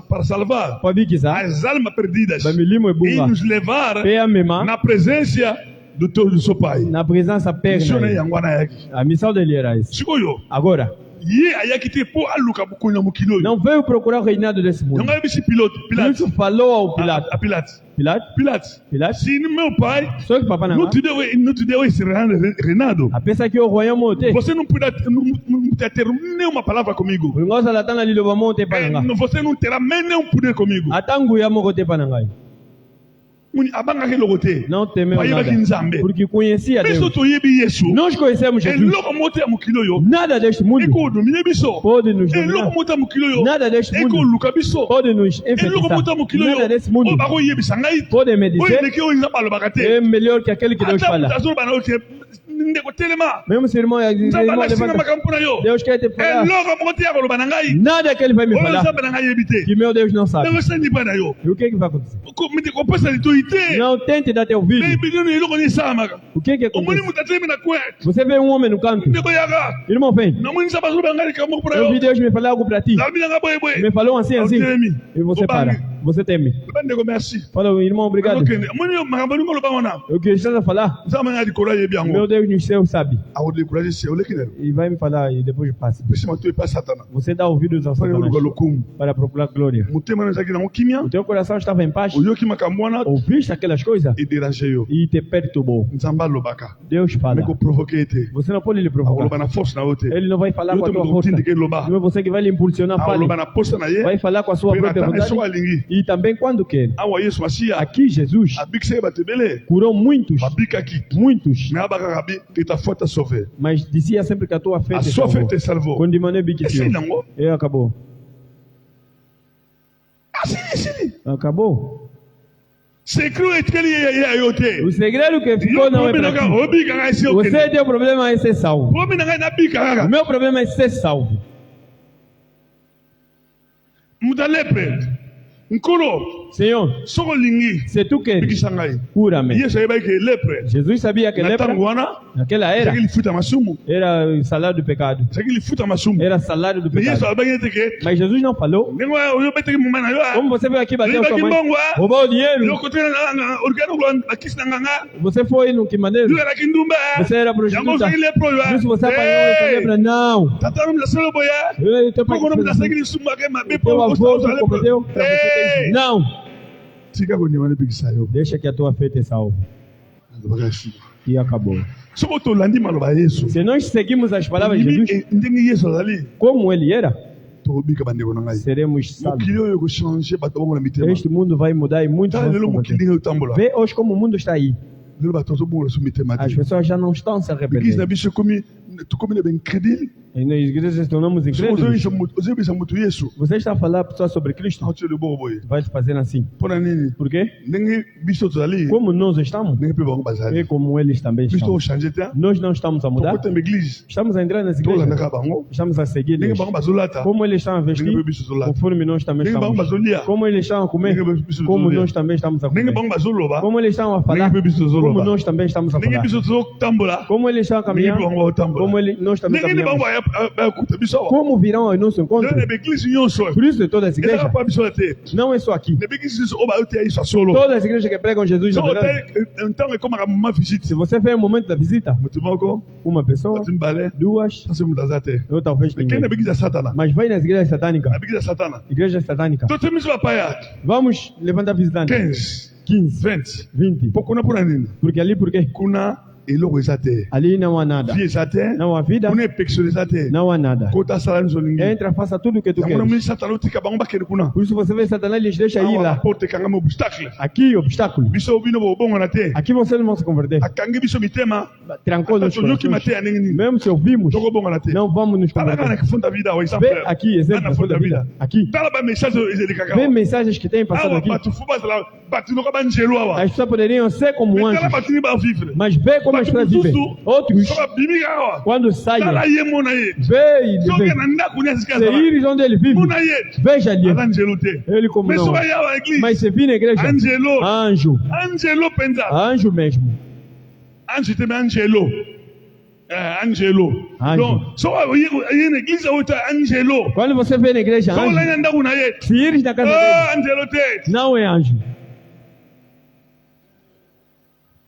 S1: para salvar
S2: para abikizar,
S1: as almas perdidas
S2: para milimo e
S1: e
S2: bunga,
S1: nos levar
S2: para amemar
S1: na presença do seu pai
S2: na presença
S1: mission na ye
S2: perna.
S1: yango wana ayaki
S2: A missão dele era isso.
S1: sikoyo
S2: Agora,
S1: ye ayaki te mpo aluka bokonzi na mokili oyo
S2: não veio procurar o reinado desse mundo.
S1: yango ayebisi pilate
S2: Isso falou ao Pilato.
S1: a pilate
S2: Pilato,
S1: pilate
S2: Pilato,
S1: si meu pai
S2: só que papai
S1: não
S2: não.
S1: te deu esse reinado
S2: A pensa que o royaume o te.
S1: você não poderá ter nenhuma palavra comigo
S2: O ngoza la tana lilo ba monte pa nga.
S1: você não terá nem nenhum poder comigo
S2: Atangu ya moko te pa ngai.
S1: abangaki eloko te
S2: Não temeu
S1: ayebaki
S2: nada.
S1: nzambe
S2: Porque conhecia
S1: biso
S2: Deus.
S1: toyebi yesu
S2: Nós conhecemos Jesus.
S1: eloko moko te ya mokili oyo
S2: Nada deste mundo
S1: ekodomine biso
S2: pode nos
S1: eloko
S2: dominar.
S1: moko te ya mokili oyo
S2: Nada deste mundo
S1: ekoluka biso
S2: pode nos
S1: eloko moko te ya
S2: enfeitiçar.
S1: mokili
S2: Nada
S1: oyo
S2: desse
S1: oyo
S2: mundo
S1: bakoyebisa ngai
S2: pode me
S1: oyo
S2: dizer
S1: eleki oyo nzambe alobaka te
S2: é melhor que aquele que Deus
S1: ata
S2: fala.
S1: moto azoloba na yo te ndeko telema
S2: Mesmo se irmão
S1: nzambe alasinga
S2: levanta.
S1: makambo mpona yo
S2: Deus quer te falar.
S1: eloko moko te ya koloba na ngai
S2: Nada que ele vai me
S1: oyo
S2: falar
S1: nzambe na ngai yebi te
S2: que meu Deus não sabe.
S1: ndenge osandi mpa na yo
S2: E o que vai acontecer?
S1: kopesa litoi te
S2: Não tente dar teu ouvido.
S1: bino eloko ni esalamaka
S2: O que
S1: omoni
S2: acontece?
S1: moto atelemi na kwe
S2: Você vê um homem no canto.
S1: ndeko yaka
S2: Irmão, vem.
S1: namoni nzambe azoloba ngai likambo mpona
S2: Eu
S1: yo
S2: vi Deus me falar algo para ti.
S1: nalobi nanga boyeboye
S2: Me falou assim, assim.
S1: otelemi
S2: E você para. Você teme.
S1: loba ndeko merci
S2: Fala, irmão, obrigado.
S1: okende omoni makambo ningo oloba wana
S2: O que está a falar?
S1: nzambe ngai likolo ayebi
S2: Meu
S1: yango
S2: Deus no céu sabe.
S1: akodekuraje se oleki lelo
S2: E vai me falar e depois passa.
S1: pesi mato epa satana
S2: Você dá ouvidos ao
S1: fale
S2: Satanás
S1: oluka lokumu
S2: para procurar glória.
S1: motema na ezalaki nango kimia
S2: O teu coração estava em paz.
S1: oyoki makambo wana
S2: Ouviste aquelas coisas
S1: ederange yo
S2: e te perturbou.
S1: nzambe alobaka
S2: Deus fala.
S1: me koprovoke ye te
S2: Você não pode lhe
S1: akoloba
S2: provocar.
S1: na force na yo te
S2: Ele não vai falar
S1: yo
S2: com a
S1: te
S2: tua
S1: moto
S2: força.
S1: otindike eloba
S2: Não é você que vai lhe impulsionar. Fale.
S1: akoloba na posa na ye
S2: Vai falar com a sua
S1: mpe na
S2: própria
S1: tanga soko
S2: vontade.
S1: alingi
S2: E também quando quer.
S1: awa yesu masiya
S2: Aqui Jesus
S1: abikisaki bato ebele
S2: curou muitos.
S1: babikaki
S2: Muitos.
S1: me abakaka bi ke ta foi ta sauve
S2: Mas dizia sempre que a tua fé
S1: a
S2: te
S1: sua fé
S2: salvou.
S1: te salvou
S2: Quando demandei que
S1: esili nango
S2: E acabou.
S1: asili
S2: Acabou.
S1: sekri oyo etikeli ye yo te
S2: O segredo que
S1: yo
S2: ficou não é
S1: promi na
S2: para
S1: ngai
S2: ti.
S1: obika ngai si
S2: Você
S1: okende
S2: tem o problema é ser salvo.
S1: promi na ngai nabika
S2: O
S1: kaka
S2: meu problema é ser salvo.
S1: moto alepre nkolo
S2: Senhor,
S1: soko olingi
S2: se tu queres,
S1: bikisa ngai
S2: cura-me.
S1: yesu ayebaki ke lepre
S2: Jesus sabia que
S1: na
S2: lepra,
S1: ntango wana
S2: naquela era,
S1: ezalaki lifuta masumu
S2: era o salário do pecado.
S1: ezalaki lifuta masumu
S2: Era salário do
S1: me yesu
S2: pecado.
S1: alobaki ete ke
S2: Mas Jesus não falou.
S1: ndenge oyobetaki moma na yo
S2: Como você veio aqui bater a sua
S1: oyebaki
S2: mãe,
S1: mbongo
S2: roubou o dinheiro,
S1: yokotela organo bakisi na nganga
S2: você foi no que maneiro,
S1: yo elaki ndumba
S2: você era
S1: yango
S2: prostituta.
S1: ozalaki lepre oyo
S2: Por isso você apanhou essa lepra. Não.
S1: tata no milasala boye
S2: Teu pai
S1: moko no
S2: que fez
S1: milasaki
S2: assim.
S1: lisumu ake mabe
S2: Teu avô que cometeu para você ter isso. Não.
S1: tika kondima nebikisa yo
S2: Deixa que a tua fé te salve.
S1: alobaka esili
S2: E acabou.
S1: soko tolandi maloba ya yesu
S2: Se nós seguimos as palavras de Jesus,
S1: ndenge yesu azali
S2: como ele era,
S1: tokobika bandeko na ngai
S2: seremos salvos.
S1: mokili oyo ekochange bato bongo na mitema
S2: Este mundo vai mudar e muitos
S1: tala
S2: vão se
S1: lelo mokili
S2: converter.
S1: ndenge otambola
S2: Vê hoje como o mundo está aí.
S1: lelo bato bazobongola so mitema
S2: As
S1: te
S2: pessoas já não estão se
S1: eglise na
S2: arrependendo.
S1: biso tokomi na baincrédule
S2: E nas igrejas se tornamos incrédulos.
S1: ozebisa mutu Yesu
S2: Você está a falar só sobre Cristo.
S1: autile bobo boye
S2: Vai se fazer assim.
S1: mpona nini
S2: Por quê?
S1: ndenge biso tozali
S2: Como nós estamos,
S1: ndenge mpe bango
S2: é
S1: bazali
S2: como eles também
S1: biso
S2: estão.
S1: tochange te
S2: Nós não estamos a mudar.
S1: tokotema église
S2: Estamos a entrar nas igrejas.
S1: tolandaka bango
S2: Estamos a seguir
S1: ndenge
S2: eles.
S1: bango bazolata
S2: Como eles estão a vestir,
S1: ndenge mpe biso tozolata
S2: conforme nós também
S1: ndenge bango
S2: estamos.
S1: bazolia
S2: Como eles estão a comer,
S1: ndenge mpe biso
S2: como
S1: tozolia
S2: nós também estamos a
S1: ndenge
S2: comer.
S1: bango bazoloba
S2: Como eles estão a falar,
S1: ndenge mpe biso
S2: como
S1: tozoloba
S2: nós também estamos a
S1: ndenge
S2: falar.
S1: biso tozotambola
S2: Como eles estão a
S1: ndenge
S2: caminhar,
S1: mpe bango baotambola
S2: como nós também
S1: ndenge nde bango
S2: caminhamos.
S1: bayakuta biso awa
S2: Como virão ao nosso encontro?
S1: ndenge na baeglise nyonso
S2: Por isso, todas as
S1: ezaka
S2: igrejas,
S1: mpa biso te
S2: não é só aqui.
S1: na baeglise nyonso oyo bayoteya yesu solo
S2: Todas as igrejas que pregam Jesus, na
S1: so
S2: verdade.
S1: otali ntango ekomaka moma visite
S2: Se você vê o momento da visita,
S1: motu moko
S2: uma pessoa,
S1: motu mibale
S2: duas,
S1: ase moto aza te
S2: ou talvez
S1: mekende na
S2: ninguém.
S1: baeglise ya satana
S2: Mas vai nas igrejas
S1: na
S2: satânicas.
S1: baeglise ya satana
S2: Igrejas satânicas.
S1: totemi biso bapaya
S2: Vamos levantar visitantes.
S1: 15
S2: 15,
S1: 20
S2: 20.
S1: mpo kuna mpona nini
S2: Porque ali, por quê?
S1: kuna eloko eza te
S2: Ali não há nada.
S1: vie eza te
S2: Não há vida,
S1: kuna epekisolo eza te
S2: não há nada.
S1: kota asala nyonso olingi
S2: Entra, faça tudo o que tu
S1: yango na
S2: queres.
S1: moni satana otika bango bakende kuna
S2: Por isso você vê Satanás, eles deixa ir
S1: awa
S2: lá.
S1: baporte ekangami obstacle
S2: Aqui, obstáculo.
S1: biso bino bobongona te
S2: Aqui você não vai se converter.
S1: akangi biso mitema
S2: Trancou nos
S1: tozokima te
S2: corações.
S1: ya ndenge nini
S2: Mesmo se ouvimos,
S1: tokobongona te
S2: não vamos nos
S1: tala kaka na
S2: converter.
S1: kifunda vida awa
S2: Vê
S1: exemple
S2: aqui, exemplo da
S1: funda
S2: sua vida. Aqui.
S1: tala bamessage oyo ezelekaka
S2: Vê
S1: awa
S2: mensagens que têm passado
S1: awa
S2: aqui.
S1: bato fo bazala bato loka banjelo awa
S2: As pessoas poderiam ser como
S1: tala
S2: anjos,
S1: bato ni bavivre
S2: mas vê como as pessoas vivem. Outros,
S1: soka bimika awa
S2: quando saem,
S1: tala ye mona ye
S2: vê e
S1: soki
S2: vê.
S1: na ndako ni asika
S2: Se
S1: azala
S2: ires onde ele vive,
S1: mona ye
S2: veja ali.
S1: aza njelo te
S2: Ele como
S1: mais
S2: não.
S1: soka ye awa église
S2: Mas se vir na igreja,
S1: angelo
S2: anjo,
S1: angelo mpenza
S2: anjo mesmo.
S1: ange te me angelo angelo
S2: Ange.
S1: donc soka ye na église oyo ta angelo
S2: Quando você vê na igreja
S1: soki
S2: anjo,
S1: olani na ndako na ye
S2: se ires na casa dele,
S1: angelo te
S2: não é anjo.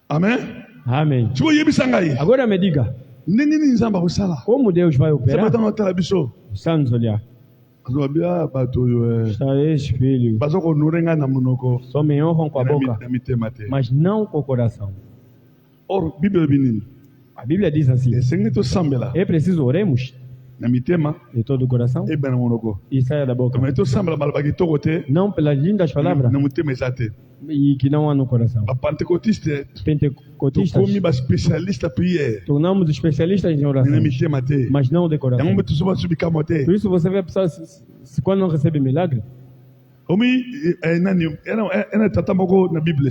S1: amen
S2: Amém.
S1: soki oyebisa ngai
S2: Agora me diga,
S1: ndenge nini nzambe akosala
S2: como Deus vai operar?
S1: sabatanga otala biso
S2: Está nos olhar.
S1: azobia bato oyo
S2: Está esse filho.
S1: baza konore ngai na monoko
S2: Só me honram com a boca,
S1: na mitema te
S2: mas não com o coração.
S1: or bible elobi nini
S2: A Bíblia diz assim:
S1: esengeli tosambela
S2: é preciso oremos
S1: na mitema
S2: de todo o coração
S1: ebe na monoko
S2: e saia da boca.
S1: me tosambela maloba kitoko te
S2: Não pelas lindas palavras
S1: na motema eza te
S2: e que não há no coração.
S1: bapentecotiste
S2: Pentecotistas,
S1: tokomi baspécialiste prière
S2: tornamos especialistas em
S1: na
S2: oração,
S1: mitema te
S2: mas não de
S1: yango
S2: coração.
S1: mpe tozoba so bikamwa te
S2: Por isso você vê a pessoa, quando não recebe milagre,
S1: omi nani ena tata moko na bible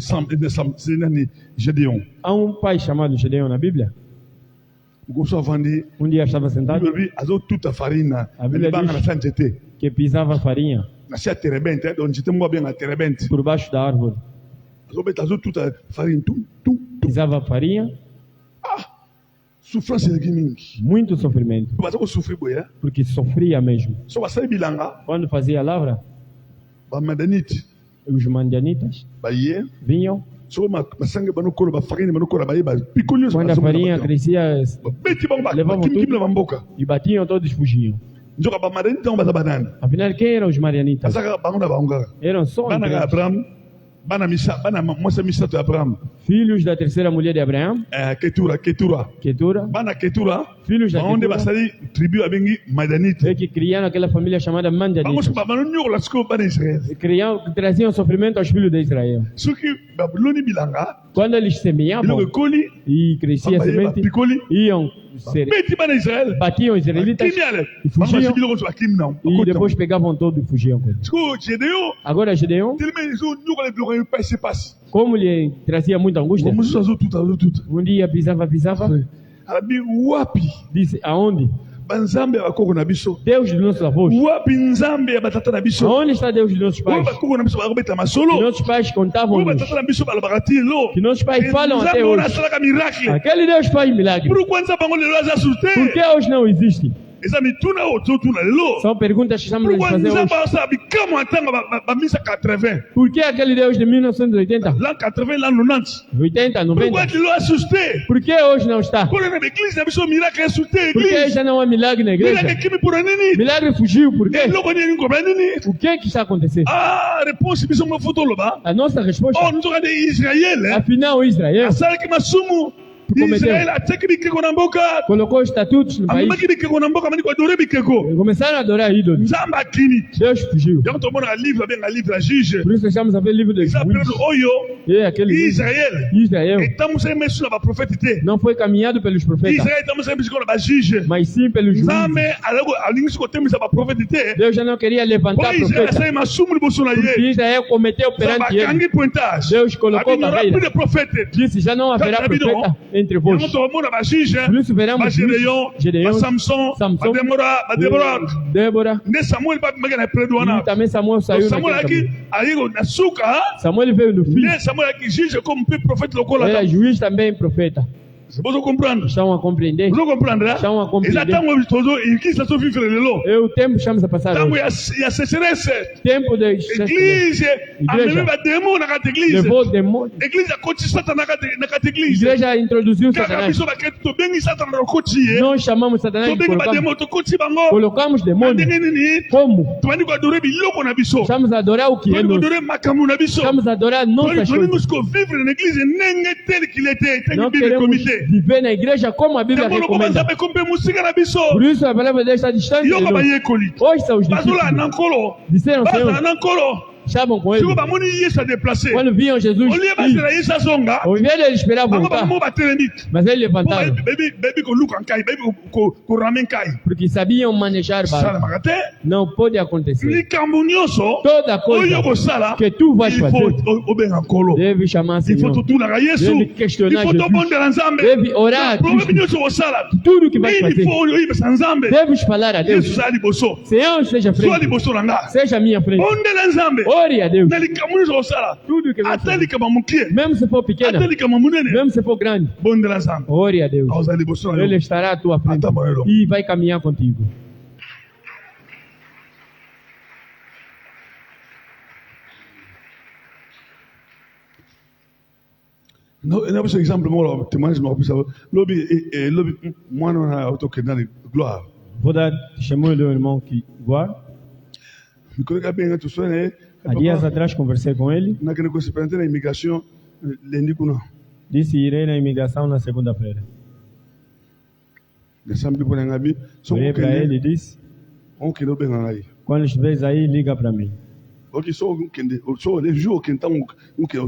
S1: nani gédéon
S2: há pai chamado Gedeão na Bíblia.
S1: goso avandi
S2: Dia estava sentado,
S1: bible elobi azotuta farine na
S2: Bíblia
S1: libanga na
S2: diz-
S1: sa nzete
S2: que pisava farinha
S1: na se ya terebente donc nzete moko abenga terebente
S2: por baixo da árvore.
S1: azotuta farine tu
S2: Pisava farinha,
S1: souffrance eleki mingi
S2: muito sofrimento,
S1: baza kosouffrir boye
S2: porque sofria mesmo.
S1: so basali bilanga
S2: Quando fazia a lavra,
S1: bamadanite
S2: os mandianitas
S1: baye
S2: vinham.
S1: soko basange banokolo bafarine banokolo baye bapiko nyonso
S2: Quando a farinha crescia
S1: babeti bango
S2: Levavam
S1: bakimikimi
S2: tudo.
S1: na bamboka
S2: e batiam, todos fugiam.
S1: nzoka bamadanite yango baza banani
S2: Afinal, quem eram os marianitas?
S1: baza kaka bango na bango kaka
S2: Eram só
S1: bana ka
S2: crentes,
S1: abraham bana mwasi ya misato ya abraham
S2: filhos da terceira mulher de Abraão,
S1: ketura
S2: Ketura,
S1: bana ketura
S2: filhos da
S1: bango nde
S2: Ketura,
S1: basali tribu abengi madanite
S2: que criaram aquela família chamada
S1: bango
S2: Mandianitas.
S1: soki banonyokola sikoyo bana israel
S2: Traziam sofrimento aos filhos de Israel.
S1: soki baloni bilanga
S2: Quando eles
S1: biloko
S2: semeavam
S1: ekoli
S2: e crescia a
S1: baye
S2: semente,
S1: bapikoli
S2: iam
S1: beti bana israel
S2: batiam os israelitas
S1: bakimi ale
S2: e
S1: bango basi
S2: fugiam
S1: biloko nyonso bakimi nango
S2: e depois pegavam todo e fugiam com ele.
S1: sikoyo gedeon
S2: Agora Gedeão,
S1: telema ezonyokola biloko oyo epasi epasi
S2: como lhe trazia muita angústia,
S1: mosusu azotuta
S2: dia pisava,
S1: alabi wapi
S2: disse: aonde?
S1: banzambe ya bakoko na biso
S2: Deus dos nossos avós.
S1: wapi nzambe ya batata na biso
S2: Aonde está Deus dos nossos
S1: oyo
S2: pais?
S1: bakoko na biso bakobeta
S2: Que
S1: masolo
S2: nossos pais
S1: oyo
S2: contavam-nos,
S1: batata na biso balobaka ti lo
S2: que nossos pais falam
S1: nzambe
S2: até
S1: oyo
S2: hoje.
S1: asalaka miracle
S2: Aquele Deus faz milagre.
S1: pourquoi nzambe yango lelo aza su
S2: Por
S1: te
S2: que hoje não existe?
S1: eza mituna oyo tozotuna lelo
S2: São perguntas que estamos a
S1: pourquoi
S2: fazer
S1: nzambe
S2: hoje.
S1: asala bikamwa ntango bamisa 80
S2: Por que aquele Deus de 1980,
S1: lan 80 lan 90
S2: 80,
S1: pourquoi
S2: 90?
S1: lelo asu te
S2: Por que hoje não está?
S1: mpona na baeglise na biso miracle esu te
S2: Por que
S1: eglise
S2: já não há milagre na
S1: miracle
S2: igreja?
S1: ekimi mpona nini
S2: Milagre fugiu, por quê?
S1: eloko nini ngobela nini
S2: O que é que está acontecendo?
S1: réponse biso moko toloba
S2: A nossa resposta,
S1: nzoka nde israele
S2: afinal, Israel
S1: asalaki masumu
S2: Cometeu.
S1: israele atiaki bikeko na mboka
S2: colocou estatutos no país,
S1: amemaki bikeko na mboka amani koadore bikeko
S2: começaram a adorar ídolos.
S1: nzambe akini
S2: Deus fugiu.
S1: yango tomonaka livre abenga livre ya juge
S2: Por isso estamos a ver o livro dos
S1: eza
S2: juízes.
S1: periode oyo
S3: E aquele
S1: Israel
S3: Israel
S1: estamos sempre sur ba prophète te.
S3: não foi caminhado pelos profetas,
S1: Israel estamos sempre sur ba juge.
S3: mas sim pelos juízes.
S1: Nzambe alingi ko temisa ba prophète te.
S3: Deus já não queria levantar
S1: Israel
S3: profeta,
S1: sai masumu liboso na
S3: porque
S1: ye.
S3: Israel cometeu perante ele.
S1: Bakangi pointage.
S3: Deus colocou
S1: Plus de
S3: barreira.
S1: prophètes.
S3: Disse, já não haverá profeta entre vós.
S1: Yango tomona ba juge.
S3: Por isso veremos
S1: Ba Gédéon,
S3: Gédéon,
S1: ba Samson,
S3: Samson,
S1: ba Déborah.
S3: Débora,
S1: Ne Samuel ba magana predo
S3: e
S1: wana.
S3: também Samuel saiu
S1: Samuel
S3: naquele
S1: aqui
S3: caminho.
S1: aí na suka.
S3: Samuel veio no fim.
S1: Ne Samuel aqui juge como prophète lokola.
S3: Era juiz também profeta.
S1: Você pode compreender?
S3: Estão a compreender?
S1: Você compreende?
S3: Estão a compreender.
S1: Exatamente todo e que está sofrendo lelo.
S3: E o tempo estamos a passar
S1: Tango
S3: hoje.
S1: ya sécheresse.
S3: Tempo de
S1: Église, a même ba démon na kata église.
S3: levou demônio.
S1: Église a coach satan na kata église.
S3: Igreja introduziu
S1: Kaka
S3: Satanás.
S1: biso ba keto to bengi satan na coach.
S3: Nós chamamos Satanás
S1: To
S3: e
S1: bengi ba
S3: colocamos,
S1: démon to coach bango.
S3: colocamos demônio.
S1: Ndenge nini?
S3: Como?
S1: To bandi ko adorer biloko na biso.
S3: Estamos a adorar o que
S1: To
S3: é
S1: bandi ko
S3: nosso.
S1: adorer makamu na biso.
S3: Estamos a adorar nossas
S1: To bandi
S3: coisas.
S1: ko vivre na église nenge tel qu'il était. Tangi
S3: Não
S1: bible
S3: queremos
S1: comité.
S3: viver na igreja como a Bíblia
S1: Tango ko
S3: recomenda.
S1: banza be kompe musika na biso.
S3: Por isso a palavra de Deus está distante de
S1: Yoko ba
S3: nós.
S1: yekoli.
S3: Hoje são os
S1: Bazola
S3: discípulos.
S1: nankolo.
S3: Disseram,
S1: Bazola
S3: Senhor,
S1: nankolo.
S3: estavam com ele.
S1: Siko bamoni Yesu a déplacé.
S3: Quando viam Jesus,
S1: Au lieu
S3: ir,
S1: basira Yesu azonga.
S3: ao invés de ele esperar
S1: Bango
S3: voltar,
S1: bamo batelemite.
S3: mas eles
S1: Bon,
S3: levantaram,
S1: baby ko luka nkai, baby ko ramen kai.
S3: porque sabiam manejar
S1: Sala
S3: barco.
S1: makate.
S3: Não pode acontecer.
S1: Likambo nyonso.
S3: Toda
S1: Oyo
S3: coisa
S1: kosala.
S3: que tu vais
S1: Il
S3: fazer,
S1: faut obenga nkolo.
S3: deve chamar
S1: Il faut
S3: Senhor.
S1: totulaka Yesu.
S3: Deve
S1: Il
S3: questionar
S1: faut
S3: Jesus.
S1: tobondela Nzambe.
S3: Deve orar a
S1: Problème
S3: Cristo.
S1: nyonso kosala.
S3: Tudo que vai
S1: Il
S3: fazer,
S1: faut oyebesa Nzambe.
S3: deves falar a Deus.
S1: Yesu zali liboso.
S3: Senhor, seja
S1: Soa
S3: frente,
S1: liboso na nga.
S3: seja minha frente.
S1: Bondela Nzambe.
S3: Ore a Deus.
S1: Na likambo nyonso kosala.
S3: Tudo que vai
S1: Ata
S3: fazer,
S1: likama mokie.
S3: mesmo se for pequena,
S1: Ata likama monene.
S3: mesmo se for grande,
S1: Bondela Nzambe.
S3: ore a Deus.
S1: Ozali liboso na
S3: Ele
S1: yo.
S3: estará à tua frente
S1: Ata morelo.
S3: e vai caminhar contigo.
S1: No, na biso exemple mo témoignage mo bisa lobi mwana na autokenda ni gloire.
S3: Vou dar testemunho do irmão que guarda.
S1: Mikolo ka benga to sone.
S3: Há dias atrás conversei com ele.
S1: Na kene ko se prendre na immigration lendi kuna.
S3: Disse irei na imigração na segunda-feira.
S1: Desambi pona ngabi. So
S3: Olhei para ele e disse:
S1: on kendo benga ngai.
S3: quando estiveres aí, liga para mim.
S1: Ok, so kende so le jour kenta on ke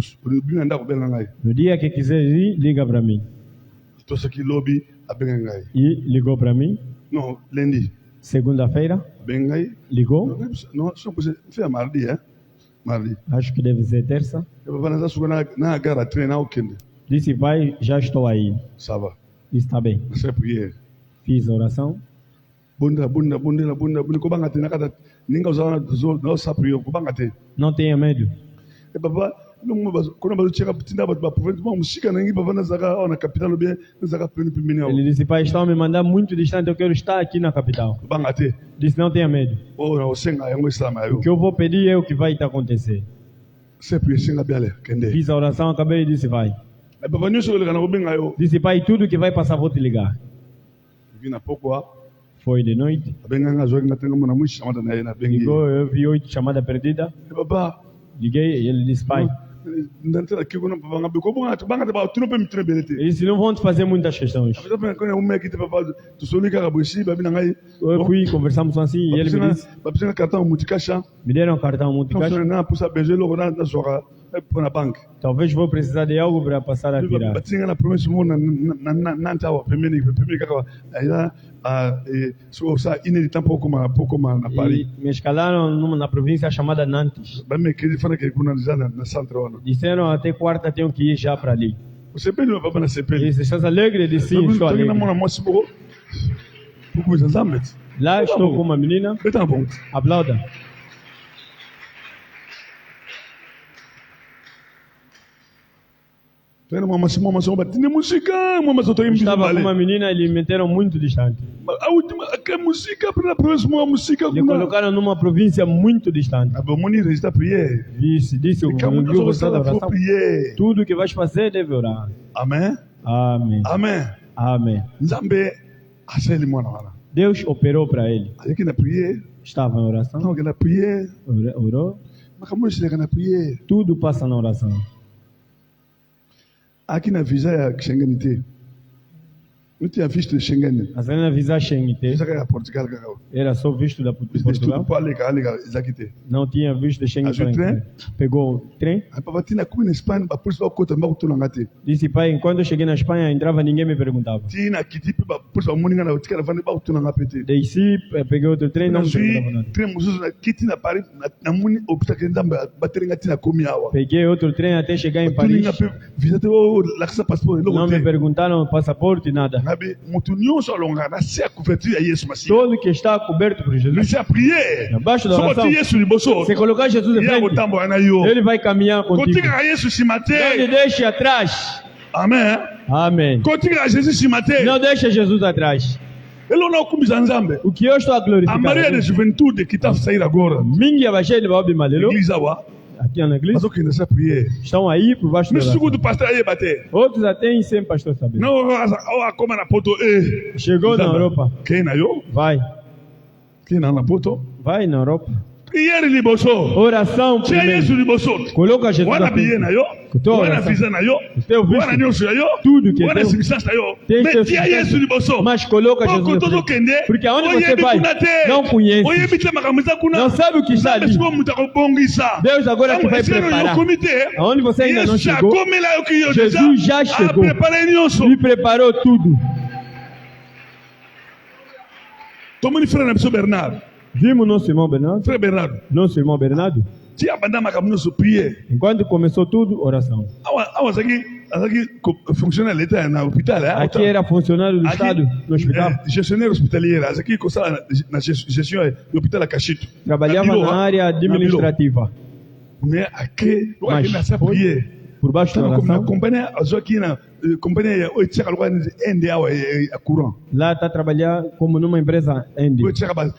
S1: binga ndako benga ngai.
S3: No dia que quiser ir, liga para mim.
S1: To se ki lobby a benga ngai.
S3: E ligou para mim.
S1: Non, lundi.
S3: Segunda-feira,
S1: Benga ngai.
S3: ligou.
S1: Non, so ko se fait mardi hein. Mardi.
S3: Acho que deve ser terça.
S1: E baba na su na gara train na okende.
S3: Disse: vai, já estou aí.
S1: Ça va.
S3: Disse: está bem.
S1: C'est prière.
S3: Fiz a oração.
S1: Bunda ko banga te nakata ninga uzana zo no saprio ko banga te.
S3: Não tenha medo.
S1: E baba no bazo kona bazo cheka tinda ba province ba musika nangi baba na zaka ona capital bien na zaka pleno pimini
S3: Ele disse: pai, estão a me mandar muito distante. Eu quero estar aqui na capital.
S1: banga te.
S3: Disse: não tenha medo.
S1: O na osenga yango islam ayo.
S3: O que eu vou pedir é o que vai te acontecer.
S1: C'est prière senga biale kende.
S3: Fiz a oração, acabei e disse: vai.
S1: E baba nyoso le kana ko benga yo.
S3: Disse: pai, tudo que vai passar vou te ligar.
S1: Vina pokwa
S3: Foi de noite.
S1: benga nga zo ngatenga mona mushi amada na na bengi.
S3: Ligou, eu vi 8 chamadas perdidas.
S1: E baba
S3: Liguei e ele disse: pai,
S1: ndantela kiko banga be ko banga te ba tuno pe mitre belete.
S3: ele disse: não vão te fazer muitas questões.
S1: Baba pe kona umeki te baba to solika ka boshi babi na ngai.
S3: Eu fui, conversamos assim e ele me disse:
S1: Babisina cartão mutikasha.
S3: me deram um cartão multicaixa.
S1: Na pusa beje logo na soka na bank.
S3: Talvez vou precisar de algo para passar a tirar.
S1: Batinga na promesse mo na ntawa pemeni kaka aya so sa inedi tampo kuma na Paris.
S3: E me escalaram na província chamada Nantes.
S1: Ba me que fana que kuna na centro ona.
S3: Disseram até quarta tenho que ir já para ali.
S1: Você pede baba na
S3: Ele
S1: sepeli.
S3: disse: estás alegre? Ele disse: sim, estou
S1: Tô na
S3: alegre.
S1: mona mosi boko. Pouco mais zambet.
S3: Lá estou com uma menina.
S1: Beta bom.
S3: Aplauda.
S1: Tena mama so batine música, mama so tô
S3: Estava com uma menina e lhe meteram muito distante.
S1: A última que música para próxima música
S3: Lhe colocaram numa província muito distante.
S1: Abomoni registra prière.
S3: Disse o
S1: Como
S3: viu você da
S1: for
S3: oração.
S1: prière.
S3: Tudo que vais fazer deve orar.
S1: Amen.
S3: Amém.
S1: Amen.
S3: Amém.
S1: Nzambe aseli mwana wana.
S3: Deus operou para ele.
S1: Ayeki na prière.
S3: Estava em oração.
S1: Não que na prière.
S3: Orou.
S1: Makamuri sile na prière.
S3: Tudo passa na oração.
S1: Aqui na visa ya kishengenite. Não tinha visto de Schengen.
S3: Azana visa Schengen,
S1: Isso aqui é Portugal, cacau.
S3: era só visto da
S1: Isso tudo
S3: Portugal.
S1: para ligar, isso aqui tem.
S3: Não tinha visto de Schengen.
S1: Mas o
S3: para
S1: trem?
S3: entrar. Pegou o trem.
S1: A papatina como na Espanha, para por isso que eu estou na gata.
S3: Disse, pai, quando eu cheguei na Espanha, entrava, ninguém me perguntava.
S1: Tina que tipo por isso a música na outra vai levar o na gata.
S3: Desci, peguei outro trem, não me perguntava nada.
S1: Trem musos na kitina pare na muni obstacle da bater gatina comi awa.
S3: Peguei outro trem até chegar em Paris.
S1: Visite o laxa passport
S3: Não me perguntaram o passaporte, nada.
S1: Nabi mutu nyonso alonga na se a couverture a Yesu Masiya.
S3: Todo que está coberto por
S1: Na
S3: Jesus,
S1: se a prier.
S3: abaixo da
S1: Só
S3: oração,
S1: que Yesu liboso.
S3: se colocar Jesus em
S1: Ya
S3: frente,
S1: botambo ana yo.
S3: ele vai caminhar contigo.
S1: Kotika Yesu
S3: Não lhe
S1: simate.
S3: deixe atrás.
S1: Amen.
S3: Amém.
S1: Kotika Jesus simate.
S3: Não deixe Jesus atrás.
S1: Ele não kumbiza nzambe.
S3: O que eu estou a
S1: A
S3: glorificar.
S1: Maria de juventude que está sair agora.
S3: Mingi abaixei baobi malelo.
S1: Église awa.
S3: Aqui na
S1: Mas
S3: igreja.
S1: o que nessa prier.
S3: Estão aí por baixo da
S1: Mas
S3: oração.
S1: segundo pastor aí bater.
S3: Outros até em 100 pastor saber.
S1: Não, a como na poto e.
S3: Chegou na Europa.
S1: Quem na yo?
S3: Vai.
S1: Quem na poto?
S3: Vai na Europa.
S1: Prière liboso.
S3: Oração
S1: Tia Yesu
S3: primeiro.
S1: liboso.
S3: Coloca Jesus
S1: Wana
S3: à frente.
S1: biye na yo.
S3: Kutoa
S1: Wana
S3: oração.
S1: visa na yo.
S3: Teu visto.
S1: Wana nyonso na yo.
S3: Tudo que é
S1: Wana
S3: teu.
S1: substância na yo.
S3: Tem
S1: Mas
S3: teu
S1: tia
S3: sustento.
S1: Yesu liboso.
S3: Mas coloca Jesus
S1: Pouco
S3: à
S1: todo
S3: frente.
S1: kende.
S3: Porque aonde você
S1: Oyebi
S3: vai,
S1: kuna te.
S3: não conhece.
S1: Oyebi te makamisa kuna.
S3: Não sabe o que está ali.
S1: Siko mutako bongisa.
S3: Deus agora que vai
S1: Esse ano eu
S3: preparar.
S1: comité.
S3: Aonde você ainda não
S1: Yesu já
S3: chegou,
S1: come lá o que eu
S3: Jesus já chegou.
S1: Preparei nyonso.
S3: Ele preparou tudo.
S1: Tomani frère na biso Bernard.
S3: Vimos nosso irmão Bernardo.
S1: Frère Bernard.
S3: Nosso irmão Bernardo.
S1: Tia abanda makamno nyonso prier.
S3: Enquanto começou tudo, oração.
S1: Awa azaki fonctionnaire l'état na hôpital.
S3: Aqui era funcionário do Estado, no hospital.
S1: Gestionnaire hospitalier. Azaki kosala na gestion do hôpital a Cachito.
S3: Trabalhava na área administrativa.
S1: Mais aqui,
S3: Mas
S1: nessa
S3: foi
S1: prier.
S3: por baixo da
S1: Na
S3: oração.
S1: companhia azaki na companhia o tcheka lo ende awa a courant.
S3: Lá está a trabalhar como numa empresa Andy,
S1: O tcheka ba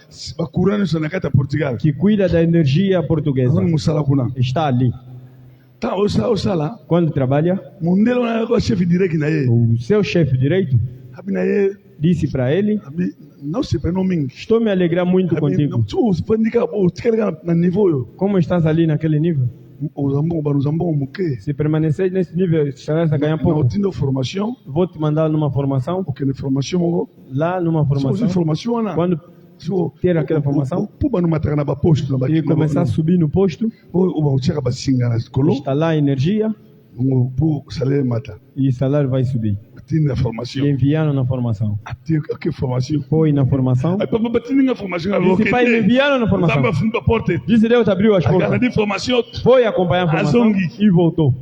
S1: courant so na kata Portugal.
S3: que cuida da energia portuguesa.
S1: Azaki musala kuna.
S3: Está ali.
S1: Tá osala.
S3: Quando trabalha,
S1: Mundelo na ko chef direct na ye.
S3: o seu chefe direito
S1: Abi na ye,
S3: disse para ele:
S1: abi não se preno mingi.
S3: estou me alegrar muito contigo.
S1: Tu pandika o tcheka na nível yo.
S3: Como estás ali naquele nível?
S1: O zambon muke.
S3: Se permanecer nesse nível, estarás a ganhar
S1: Na
S3: pouco.
S1: utindo formation,
S3: Vou te mandar numa formação.
S1: o que na formation mo.
S3: Lá numa
S1: Se
S3: formação,
S1: formation na.
S3: quando ter aquela formação
S1: Puba no mataka na ba posto na ba.
S3: e começar a subir no posto,
S1: O tcheka ba singa na skolo.
S3: instalar a energia
S1: O pu salé mata.
S3: e o salário vai subir.
S1: Tinha
S3: E
S1: formation.
S3: enviaram na formação.
S1: Tinha que formation.
S3: Foi na formação.
S1: Aí papa batinha formation a
S3: Disse, pai, me enviaram na formação.
S1: Tamba fundo a porta.
S3: Disse, Deus abriu as
S1: Agora
S3: portas.
S1: de formação
S3: Foi acompanhar a formação
S1: Azongi.
S3: e voltou.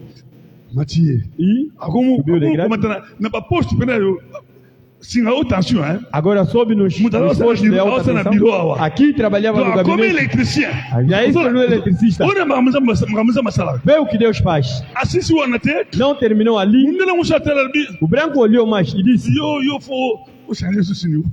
S1: Matie.
S3: E
S1: Como
S3: subiu de graça.
S1: matana na ba posto pena eu singa o tension
S3: Agora sobe nos
S1: Mudar
S3: postos de alta
S1: na
S3: tensão.
S1: biroa.
S3: Aqui trabalhava no
S1: Como
S3: gabinete.
S1: eletricien.
S3: Já isso não é eletricista.
S1: Ora mamuza masala.
S3: Vê o que Deus faz.
S1: Assisi wana te.
S3: Não terminou ali.
S1: Mundela musha tela bi.
S3: O branco olhou mais e disse:
S1: Yo fo o sangue susinu.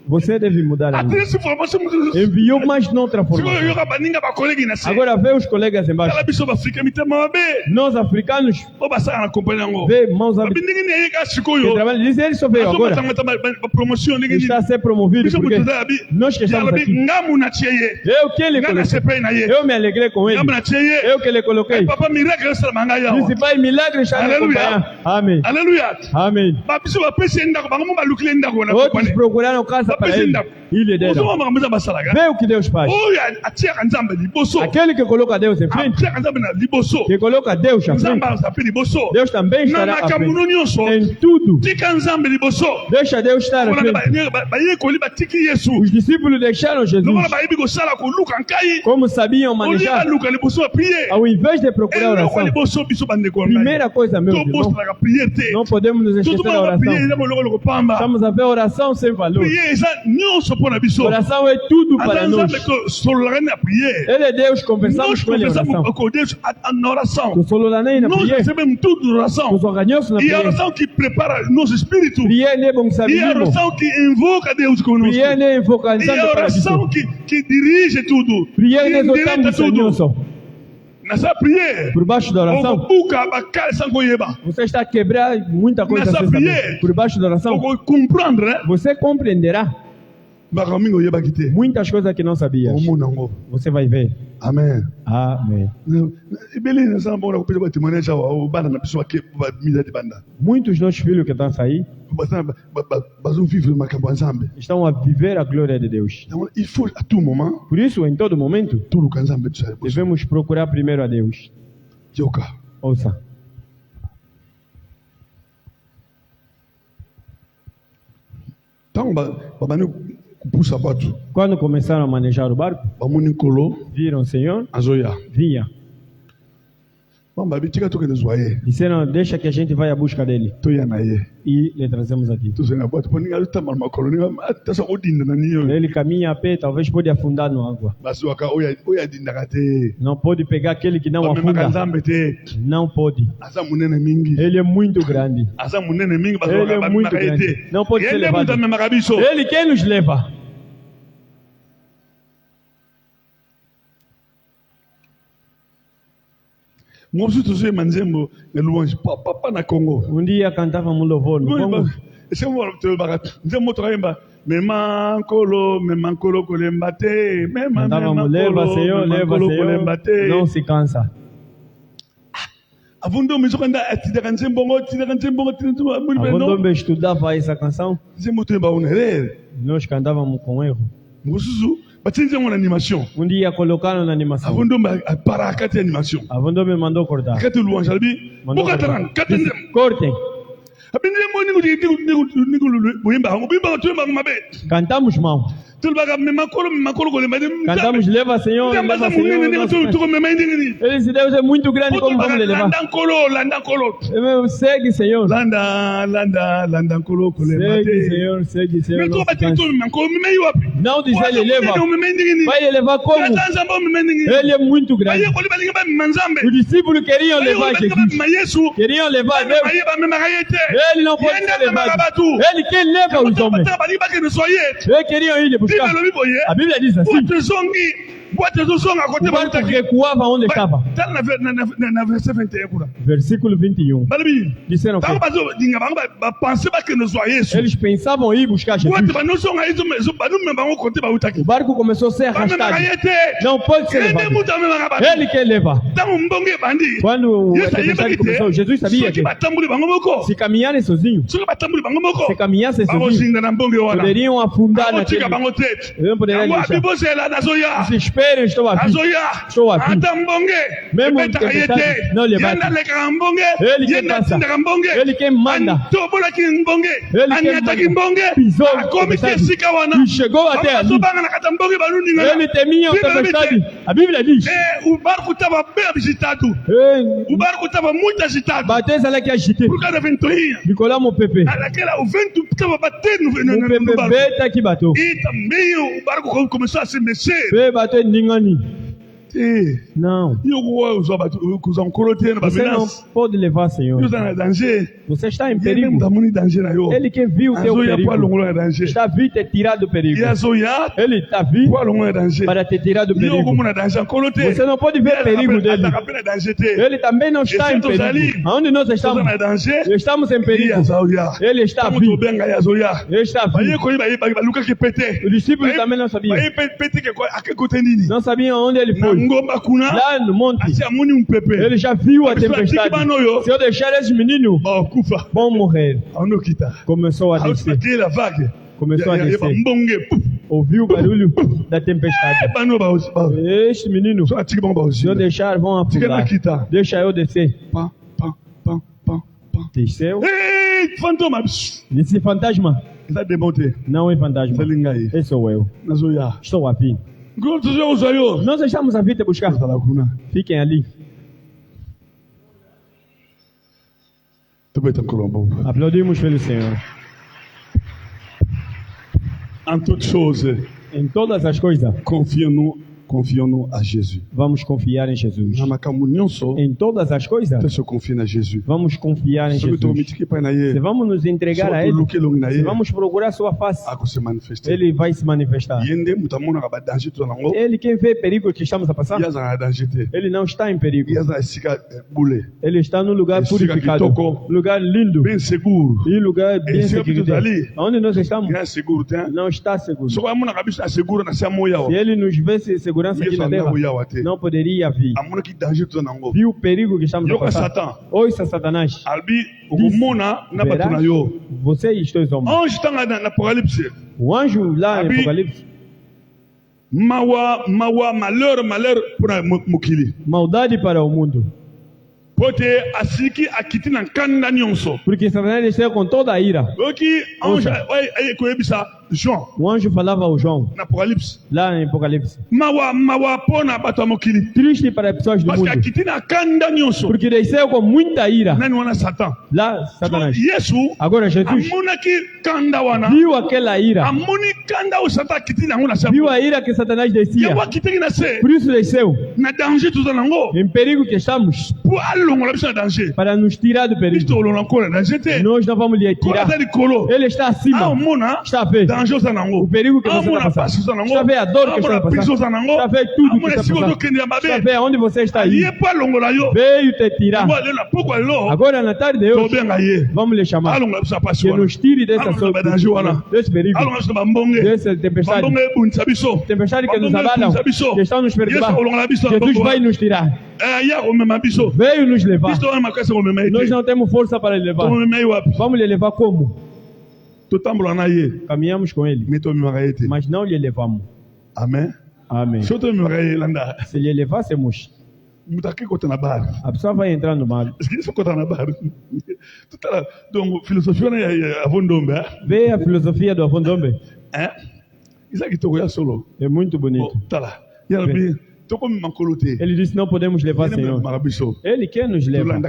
S3: você deve mudar a vida.
S1: Até essa formação
S3: Enviou mais noutra
S1: Sigo
S3: formação.
S1: yo ka baninga ba colleague na se.
S3: Agora vê os colegas embaixo.
S1: Ela biso ba Afrika mitema be.
S3: Nós africanos,
S1: O basa na companhia ngo.
S3: vê mãos
S1: Abi
S3: abertas.
S1: ningi ne ka siko
S3: Que
S1: yo.
S3: trabalham. Diz ele só veio agora.
S1: Ba promotion ningi.
S3: Está a ser promovido
S1: Biso
S3: porque
S1: mutuda abi.
S3: nós que estamos
S1: Yala bi
S3: aqui.
S1: ngamu na tieye.
S3: Eu que ele
S1: Ngana
S3: coloquei.
S1: sepe na ye.
S3: Eu me alegrei com ele.
S1: Ngamu na tieye.
S3: Eu que ele coloquei.
S1: Papa miracle sala manga ya.
S3: Disse, pai, milagre está me
S1: Aleluia.
S3: acompanhando. Amém.
S1: Alléluia.
S3: Amém.
S1: Ba biso ba pese ndako ba ngamu ba lukile ndako na
S3: Outros
S1: compagnie.
S3: procuraram casa para ele. E lhe
S1: Ozo
S3: deram.
S1: ma ngamu ba sala ga.
S3: Vê o que Deus faz.
S1: Oya atia nzambe liboso.
S3: Aquele que coloca Deus em frente,
S1: Atia nzambe na liboso.
S3: que coloca Deus à frente,
S1: Nzamba sa pe liboso.
S3: Deus também
S1: Na
S3: estará à
S1: makambo
S3: frente.
S1: nyonso.
S3: Em tudo.
S1: Tika nzambe liboso.
S3: Deixa Deus estar à
S1: Lokola
S3: frente.
S1: ba ye koli ba tiki Yesu.
S3: Os discípulos deixaram Jesus.
S1: Lokola ba yebi ko sala ko luka nkai.
S3: Como sabiam
S1: Oli ba
S3: manejar,
S1: luka liboso ba prier.
S3: ao invés de procurar
S1: Eloko
S3: oração,
S1: liboso biso ba ndeko ngai.
S3: primeira coisa, meu
S1: To
S3: irmão,
S1: bosta ka prier te.
S3: não podemos nos
S1: Tudo
S3: esquecer da
S1: ba prier
S3: oração.
S1: eza mo loko pamba.
S3: Estamos a ver oração sem valor.
S1: Prier eza nyonso pona biso.
S3: Oração é tudo para
S1: Ata
S3: nós.
S1: nzambe to sololaka na prier.
S3: Ele é Deus, conversamos
S1: Nós
S3: com ele em
S1: conversamos
S3: oração.
S1: com Deus na oração.
S3: Tusololanei na
S1: Nós
S3: prière.
S1: recebemos tudo na oração.
S3: Tusoganyos na
S1: E a
S3: prière.
S1: oração que prepara nosso espírito.
S3: Prière ne bom
S1: E a
S3: sabimimo.
S1: oração que invoca Deus conosco.
S3: Prière ne
S1: E
S3: invocalizando
S1: a
S3: para
S1: oração
S3: Deus.
S1: que dirige tudo.
S3: Prière
S1: Que
S3: ne
S1: direta
S3: zotamos
S1: tudo.
S3: nyonso.
S1: Nessa prière.
S3: Por baixo da oração,
S1: Okubuka bakale sango yeba.
S3: você está a quebrar muita coisa
S1: Nessa
S3: sem saber.
S1: prière.
S3: Por baixo da oração,
S1: Comprendre, né?
S3: você compreenderá
S1: Bakamingo yeba kite.
S3: muitas coisas que não sabias.
S1: Omunango.
S3: Você vai ver.
S1: Amen.
S3: Amém.
S1: Ibeli nasa mbona kupita kwa témoignage wa bana na biso ke ba miza de banda.
S3: Muitos dos filhos que estão a sair
S1: Bazou vivre makambo nzambe.
S3: estão a viver a glória de Deus.
S1: Donc il faut à tout moment
S3: Por isso, em todo momento,
S1: tout le nzambe tu sais.
S3: devemos procurar primeiro a Deus.
S1: Yoka.
S3: Ouça.
S1: Tant babani kupusa batu.
S3: Quando começaram a manejar o barco,
S1: Bamoni kolo
S3: viram o Senhor,
S1: azoya.
S3: vinha.
S1: Bamba bitika to ke zoye.
S3: Disseram, deixa que a gente vai à busca dele.
S1: To ya na ye.
S3: E lhe trazemos aqui.
S1: To zena batu poni ngalu tamal makolo ni ta sa odinda na niyo.
S3: Ele caminha a pé, talvez pode afundar na água.
S1: Basu aka oya dinda kate.
S3: Não pode pegar aquele que não
S1: Bamema
S3: afunda.
S1: nzambe te.
S3: Não pode.
S1: Asa munene mingi.
S3: Ele é muito grande.
S1: Asa munene mingi basu
S3: Ele é
S1: aka
S3: muito
S1: bakayete.
S3: grande. Não pode ser
S1: Yende
S3: levado.
S1: muta mema kabiso.
S3: Ele quem nos leva.
S1: Mosu tuzo manzembo na louange papa na Congo.
S3: Dia cantávamos louvor no Congo.
S1: Ese mo to baka nzembo to kayemba mema nkolo kolemba te mema
S3: Cantávamos, leva Senhor, leva
S1: kolemba
S3: Senhor.
S1: te.
S3: Não se cansa.
S1: Avundo miso kanda atida nzembo
S3: Quando eu estudava essa canção,
S1: nzembo to ba unere.
S3: nós cantávamos com erro.
S1: Mosusu batinze mo na animation.
S3: Dia colocaram na animação.
S1: Avundo para kati animation.
S3: Me mandou cortar.
S1: Kati louange albi.
S3: Mandou
S1: Bukataran kati
S3: Disse, cortem.
S1: abinzembo ningu buyimba ngubimba to mba mabe.
S3: Cantamos mal.
S1: Tulbaga mema kolo kolemba te.
S3: Cantamos leva Senhor, leva Senhor. Ele disse, Deus é muito grande, como vamos lhe levar?
S1: Landa nkolo.
S3: Segue Senhor.
S1: Landa nkolo kolemba
S3: Segue
S1: te.
S3: Senhor, segue Senhor.
S1: Mais
S3: Não
S1: toi
S3: se cansa. Não diz ele leva. Vai lhe levar como? Ele é muito grande. Os discípulos queriam levar Jesus. Queriam levar Deus. Ele não pode ser levado. Ele quem leva os homens. Eles queriam ir buscar. A Bíblia diz assim. O barco recuava onde estava. Versículo 21. Disseram que eles pensavam ir buscar Jesus. O barco começou a ser arrastado. Não pode ser levado. Ele quer levar. Quando a tempestade começou, Jesus sabia que se caminharem sozinhos, se caminhassem sozinhos, poderiam afundar naquele. Não poderiam deixar. Se esperem, estou aqui. Estou aqui. Mesmo que tempestade não levante. Ele quem passa. Ele quem manda. Ele quem manda. Pisou a tempestade e chegou até ali. Ele temia a tempestade. A Bíblia diz.
S1: O barco estava bem agitado. O barco estava muito agitado.
S3: Bateu ela que agitei.
S1: Por causa da ventoinha.
S3: Nicolau meu Pepe.
S1: O vento estava batendo no
S3: Pepe
S1: barco.
S3: beta que bateu.
S1: E também o barco começou a se mexer.
S3: Pepe bateu Ningani. Não.
S1: E o usar um coroteiro para
S3: Você não pode levar, Senhor.
S1: danger.
S3: Você está em perigo.
S1: Danger.
S3: Ele que viu o teu perigo está vindo te tirar do perigo. Ele está vindo para te tirar do perigo. Você não pode ver o perigo dele. Ele também não está em perigo. Aonde nós estamos? Estamos em perigo. Ele está vindo. Ele está vindo. Os discípulos também não sabiam. Não sabiam onde ele foi. Lá no monte. Ele já viu a tempestade. Se eu deixar esse menino, vão morrer. Começou a descer. Começou a descer. Ouviu o barulho da tempestade. Este menino, se eu deixar, vão afundar. Deixa eu descer. Desceu. Disse fantasma. Não é fantasma. Esse sou eu. Estou a vir. Nós estamos a vir te buscar. Fiquem ali. Aplaudimos pelo Senhor.
S1: En toutes choses,
S3: Em todas as coisas,
S1: confions-nous à Jésus.
S3: vamos confiar em Jesus. Em todas as coisas,
S1: Se confie na Jesus.
S3: vamos confiar em Jesus. Se vamos nos entregar a Ele, se vamos procurar sua face, Ele vai se manifestar. Ele quem vê perigo que estamos a passar, Ele não está em perigo. Ele está no lugar purificado, lugar lindo
S1: Bem seguro.
S3: e lugar bem
S1: Esse
S3: seguro.
S1: ali.
S3: Onde nós estamos,
S1: Bien seguro, hein?
S3: não está seguro.
S1: So amuna kabisa seguro na sia moya.
S3: Se Ele nos vê seguro, segurança aqui na terra, não poderia vir. Viu o perigo que estamos a passar. Ouça Satanás. Verás, você e os teus homens. O anjo lá em Apocalipse. Maldade para o mundo. Porque Satanás desceu com toda a ira. O anjo falava ao João lá em Apocalipse. Triste para as pessoas do mundo. Porque desceu com muita ira. Lá Satanás. Agora Jesus viu aquela ira. Viu a ira que Satanás descia. Por isso desceu. Em perigo que estamos. Para nos tirar do perigo. Nós não vamos lhe tirar. Ele está acima. Está a ver o perigo que você está passando. Está a ver a dor que está passando. Está a ver tudo que está passando. Está a ver onde você está indo. Veio te tirar. Agora na tarde de hoje vamos lhe chamar. Que nos tire dessa desse perigo. Dessa tempestade. Tempestade que nos abalam. Que estão nos perturbando. Jesus vai nos tirar. Veio nos levar. Nós não temos força para lhe levar. Vamos lhe levar como? Caminhamos com ele, mas não lhe levamos.
S1: Amém.
S3: Amém. Se lhe levássemos, a pessoa vai entrar no mar. Vê a filosofia do Avondombe. É muito bonito. Ele disse: não podemos levar, Senhor. Ele quer nos levar.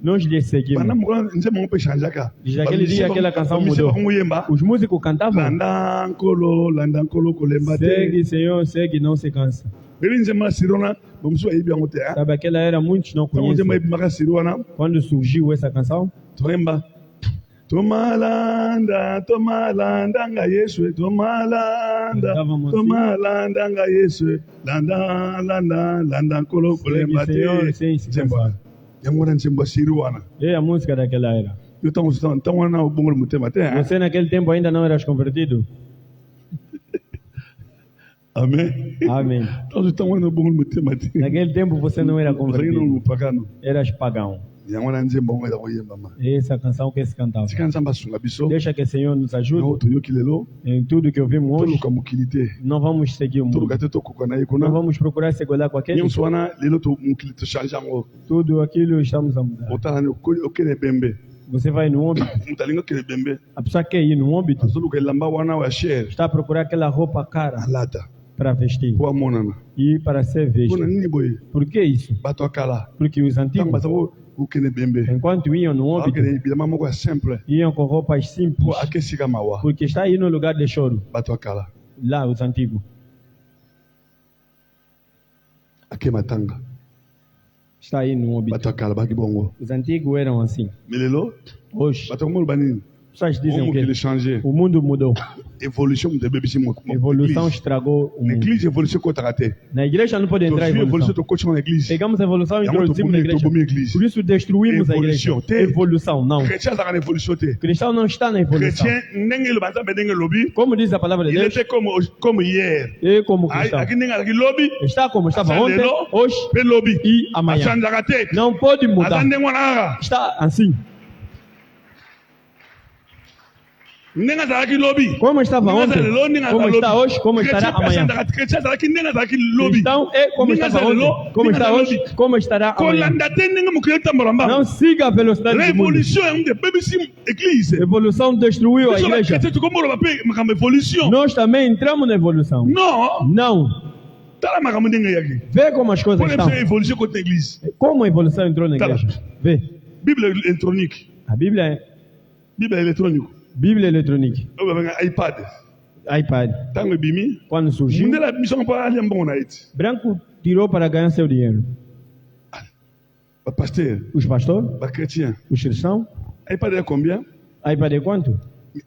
S3: Nós lhe seguimos. Desde aquele dia aquela canção mudou. Os músicos cantavam: segue, Senhor, segue, não se cansa. Sabe, aquela era muitos não conhecem. Quando surgiu essa canção, Tomalanda, tomalanda nga Yesu, tomalanda, tomalanda nga Yesu, landa, landa, landa kolo kole mate. Jemba, yamuna jemba siruana. É a música daquela era. Você naquele tempo ainda não eras convertido.
S1: Amém.
S3: Amém. Naquele tempo você não era convertido. Eras pagão. Essa canção que se cantava. Deixa que o Senhor nos ajude em tudo que ouvimos hoje. Não vamos seguir o mundo. Não vamos procurar se igualar com aquele. Tudo aquilo estamos a mudar. Você vai no ômbito. A pessoa quer ir no ômbito. Está a procurar aquela roupa cara para vestir e para ser visto. Por que isso? Porque os antigos, enquanto iam no ômbito, iam com roupas simples. Porque está aí no lugar de choro. Lá os antigos. Está aí no ômbito. Os antigos eram assim. Hoje, pessoas dizem que o mundo mudou. Evolução estragou o mundo. Na igreja não pode entrar evolução. Pegamos a evolução e introduzimos na igreja. Por isso destruímos a igreja. Evolução, não. Cristão não está na evolução. Como diz a palavra de Deus, é como cristão. Está como estava ontem, hoje e amanhã. Não pode mudar. Está assim. Como estava ontem, como está hoje, como estará amanhã. Cristão é como estava ontem, como está hoje, como estará amanhã. Não siga a velocidade do mundo. Evolução destruiu a igreja. Nós também entramos na evolução. Não. Vê como as coisas estão. Como a evolução entrou na igreja. Vê. A Bíblia é eletrônica. Bíblia eletrônica. iPad. Quando surgiu, branco tirou para ganhar seu dinheiro. Os pastores, os cristãos.
S1: iPad é combien?
S3: iPad é quanto?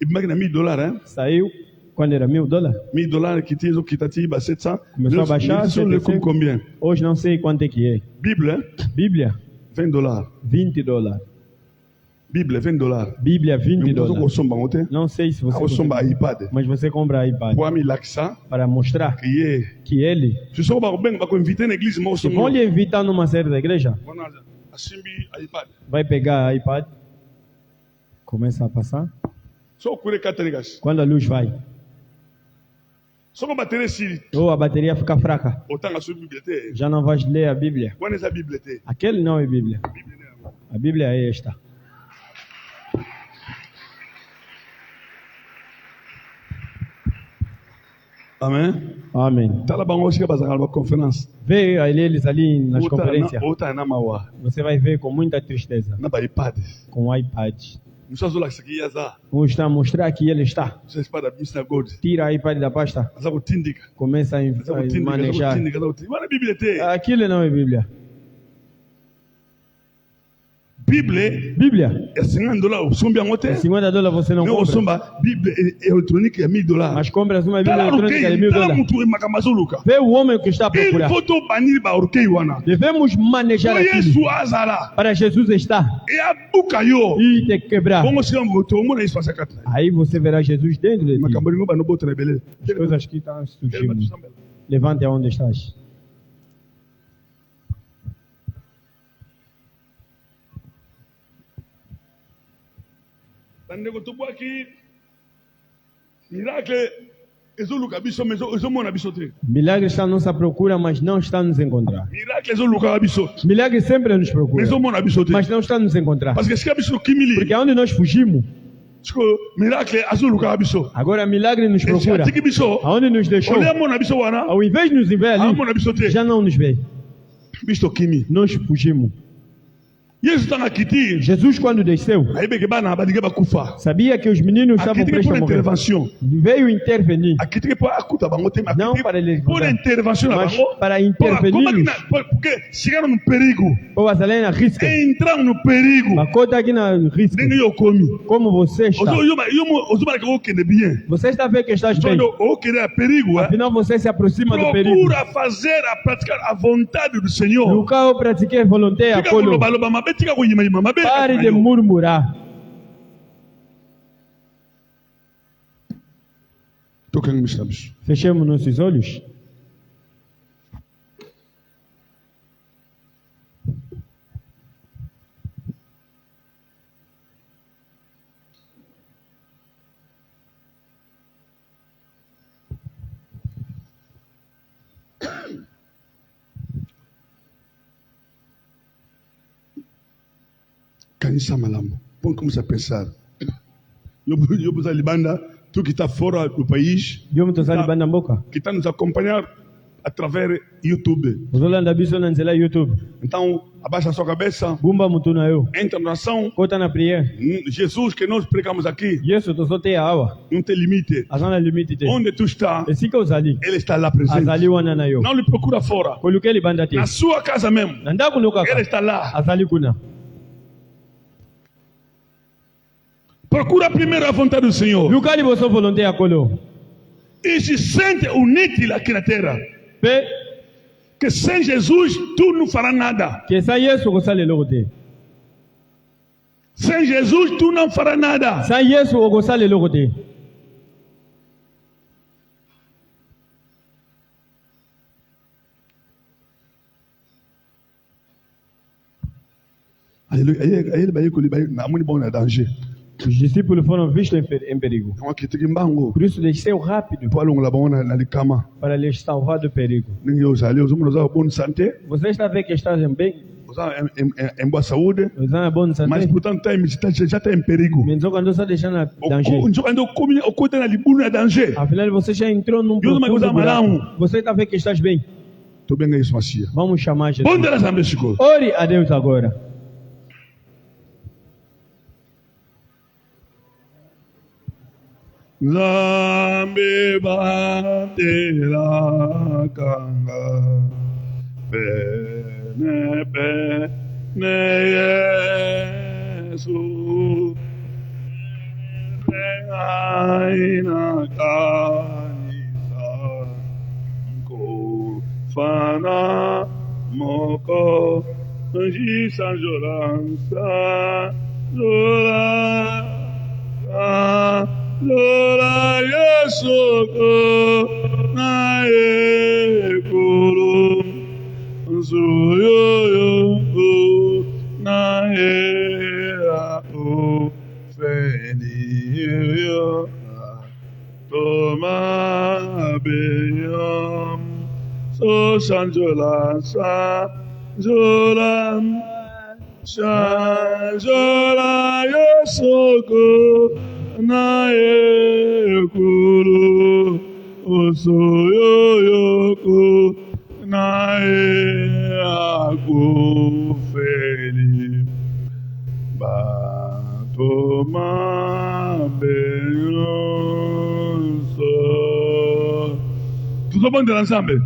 S1: $1,000,
S3: saiu quando era $1,000.
S1: $1,000 que tinha 700.
S3: Começou a baixar. Hoje não sei quanto é que é.
S1: Bíblia.
S3: $20.
S1: $20. Bible, $20.
S3: Bíblia, $20. Não sei se você
S1: iPad.
S3: Mas você compra iPad para mostrar que ele... Se vão lhe invitar numa certa igreja, vai pegar iPad, começa a passar. Quando a luz vai, ou a bateria fica fraca, já não vais ler a Bíblia. Aquele não é Bíblia. A Bíblia é esta.
S1: Amém.
S3: Amém. Vê eles ali nas conferências. Você vai ver com muita tristeza. Com o iPad. Vou mostrar que ele está. Tira a iPad da pasta. Começa a manejar. Aquilo não é Bíblia. Bíblia.
S1: É
S3: $50 você não compra.
S1: Bíblia eletrônica é $1000.
S3: Mas compras uma Bíblia eletrônica de $1000. Vê o homem que está a procurar. Devemos manejar aquilo para Jesus estar e te quebrar. Aí você verá Jesus dentro de ti. As coisas que estão surgindo. Levante aonde estás. Milagre está à nossa procura, mas não está a nos encontrar. Milagre sempre nos procura, mas não está a nos encontrar. Porque aonde nós fugimos, agora milagre nos procura. Aonde nos deixou, ao invés de nos ver ali, já não nos vê. Nós fugimos. Jesus, quando desceu, sabia que os meninos estavam prestes a morrer. Veio intervenir. Não para eles, mas para intervenir.
S1: Porque chegaram no perigo.
S3: Entraram
S1: no perigo.
S3: Aqui na risco. Como você está? Você está vendo que estás bem. Afinal, você se aproxima do perigo.
S1: Procura fazer, praticar a vontade do Senhor.
S3: Lucas pratiquei volontaire. Pare de murmurar. Fechemos nossos olhos.
S1: Vamos começar a pensar. Tu que está fora do país, que está nos acompanhar através do YouTube. Então, abaixa a sua cabeça. Entra na oração. Jesus que nós pregamos aqui não tem limite. Onde tu está, Ele está lá presente. Não lhe procura fora. Na sua casa mesmo, Ele está lá. Procura primeiro a vontade do Senhor. E se sente inútil aqui na terra. Que sem Jesus tu não fará nada. Sem Jesus tu não fará nada.
S3: Os discípulos foram vistos em perigo. Por isso desceu rápido para lhes salvar do perigo. Você está vendo que está bem?
S1: Em boa saúde, mas portanto já está em perigo.
S3: Afinal você já entrou num buraco. Você está vendo que estás bem? Vamos chamar Jesus. Ore a Deus agora.
S1: Zambe batela kanga bene bene Yesu aina kanisa ko fana moko jisa jorança Zola Yesoko na ekolo Zoyo na o feniyo Toma beyam so sanjola Sanjola Yesoko na ekulu osoyoyoko na agofeli batoma beyonso. Tudo bom de ensemble?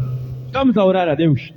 S3: Vamos a orar a Deus.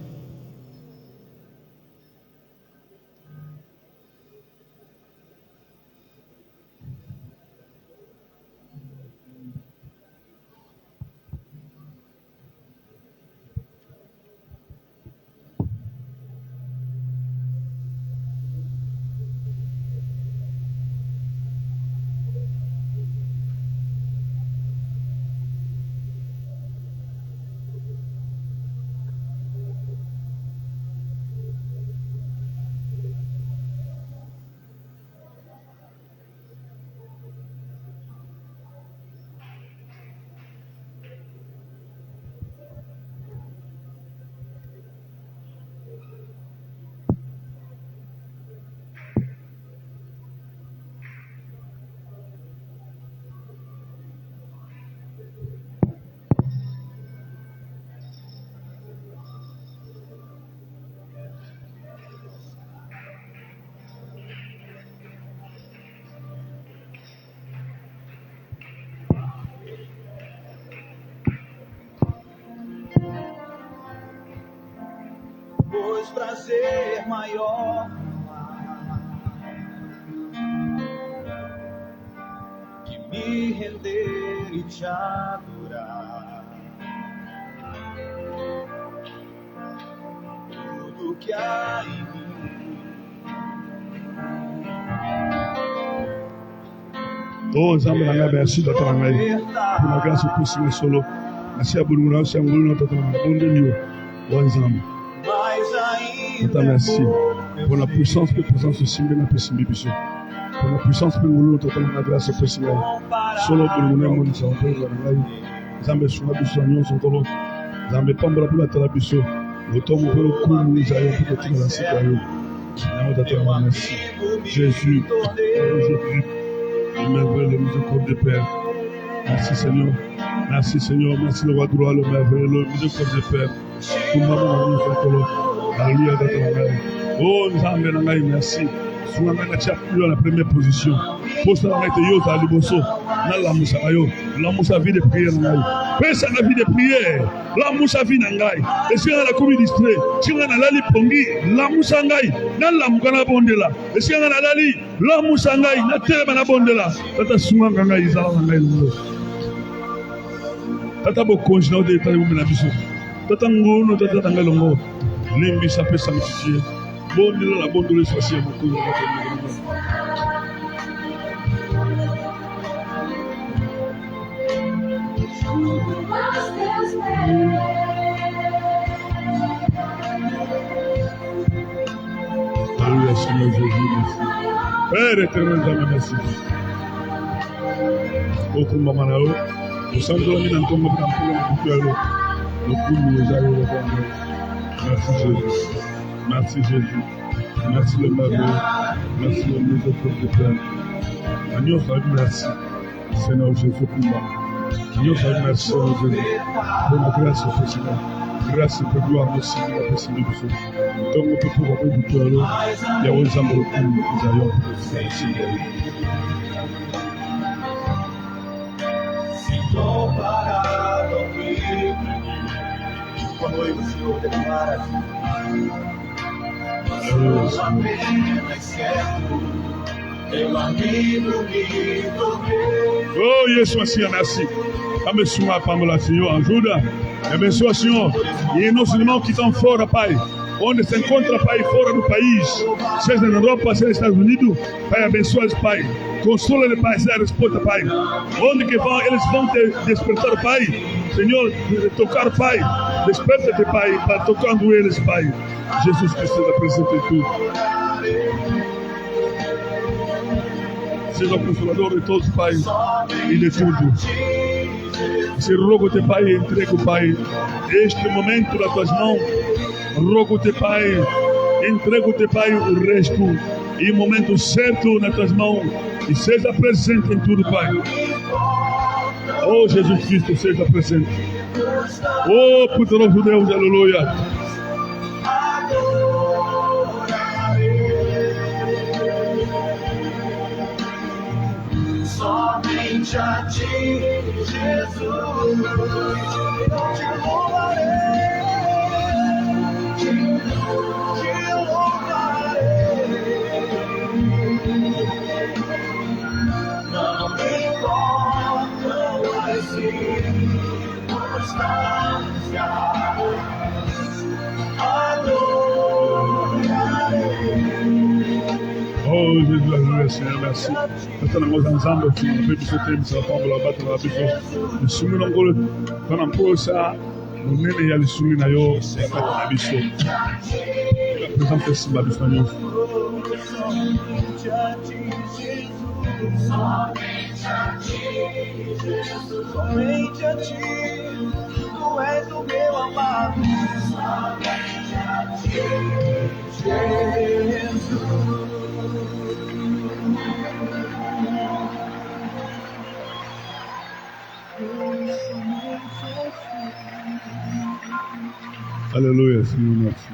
S4: Pois prazer maior que me render e te adorar. Tudo que há em mim.
S1: Oh, Nzambe na ngai, merci d'être ngai. Pour la grâce pour ce solo. Merci à Boulou, merci à Boulou, notre bon oh Nzambe. Tata, merci pour la puissance que présence aussi bien appréciée biso. Pour la puissance que nous avons la grâce appréciée. Solo pour nous nous nous sommes prêts à ngai. Nzambe suma biso nyo sokolo. Nzambe pambra pour la tala biso. Autant pour le coup nous ayons pour que tu nous ainsi que nous. Nous Tata, merci. Jésus, merveilleux miséricorde de Père. Merci Seigneur. Merci Seigneur. Merci le roi droit, le merveilleux miséricorde de Père. Tout maman nous sokolo. Alléluia, oh, Nzambe na ngai, merci. Souvent, on a la première position. Poste la ngai te yo ta liboso. Na la musa ayo. La musa vie de prière na ngai. Pesa na vie de prière. La musa vie na ngai. Et si on a la commis distrait, si on a la li pongi, la musa ngai. Na la mukana bondela. Et si on a la li, la musa ngai. Na telema na bondela. Tata souvent na ngai izala na ngai. Tata bo konjina de ta yumina biso. Tata ngono tata ngai longo. Limbi s'appelle sanctifié. Bon Dieu, la bonne douleur soit si beaucoup de Alléluia, Seigneur Jésus, merci. Père éternel, merci. Au combat manao, au centre de la mine en tombe de l'ampoule, le coup nous a eu le bon. Merci Jésus. Merci Jésus. Merci le merveilleux. Merci le miséricorde de Père. Nous savons merci. Seigneur Jésus pour moi. Nous savons merci Seigneur Jésus. Pour la grâce au Seigneur. Grâce et gloire merci pour la personne de Dieu. Donc on peut pouvoir du cœur. Il y a un ensemble de nous allons pour le Seigneur.
S4: Quando o Senhor declara
S1: oh Yesu Messia, merci. Abençoa a Pamela, Senhor, ajuda. Abençoa, Senhor. E nos irmãos que estão fora, Pai. onde se encontra, Pai, fora do país, seja na Europa, seja nos Estados Unidos, Pai, abençoa-os, Pai. Consola-lhe, Pai, essa é a resposta, Pai. Onde que vão, eles vão te despertar, Pai. Senhor, tocar, Pai. Desperta-te, Pai, para tocando eles, Pai. Jesus Cristo é presente em tudo. Seja o consolador de todos, Pai, e de tudo. Se rogo-te, Pai, entrego, Pai, este momento nas tuas mãos. Rogo-te, Pai, entrego-te, Pai, o resto. E o momento certo nas tuas mãos. E seja presente em tudo, Pai. Oh, Jesus Cristo, seja presente. Oh, poderoso Deus, aleluia.
S4: Somente a ti, Jesus, te louvarei, te louvarei. Não importam as circunstâncias, adorarei.
S1: Oh, Jesus, aleluia, Senhor, merci. Maintenant, nous ensemble, nous avons besoin de nous apprendre la bataille de la Bible. Nous sommes dans le pendant pour ça, nous n'avons pas le soumis na yo, la Bible. La présence de Simba du Seigneur.
S4: Somente a ti, tu és o meu amado. Somente a ti, Jesus.
S1: Alléluia, Seigneur, merci.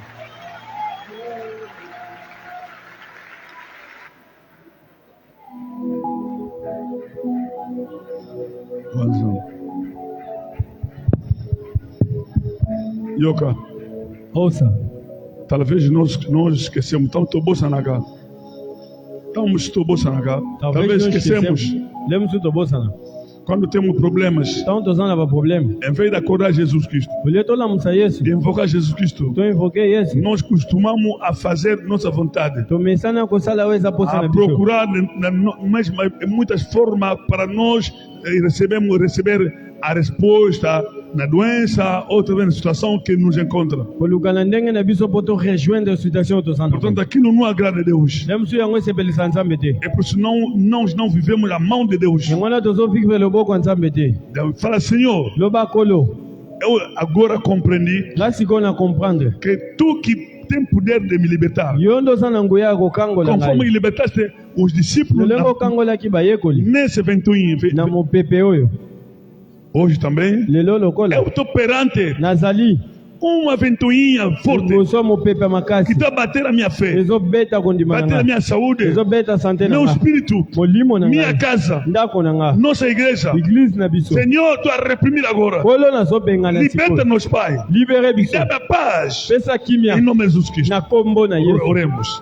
S1: Yoka,
S3: ouça.
S1: Talvez nós esquecemos tanto Bossanaga. Talvez esquecemos.
S3: Lemos o Bossana.
S1: Quando temos problemas, em vez de acordar Jesus Cristo, de invocar Jesus Cristo, nós costumamos a fazer nossa vontade, a procurar muitas formas para nós receber a resposta na doença ou também na situação que nos encontra. Portanto, aquilo não agrada a Deus. É por isso nós não vivemos a mão de Deus. Fala, Senhor, eu agora compreendi que tu que tem poder de me libertar, conforme libertaste os discípulos nesse 21. Hoje também, eu estou perante uma ventoinha forte que está batendo a minha fé, batendo a minha saúde, meu espírito, minha casa, nossa igreja. Senhor, tu a reprimir agora. Liberta-nos, Pai. Dá-me a paz. Em nome de Jesus Cristo. Oremos.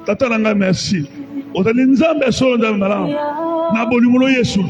S1: Tataranga, merci. Otali nzambe solo nzambe malamu na bolingo Yesu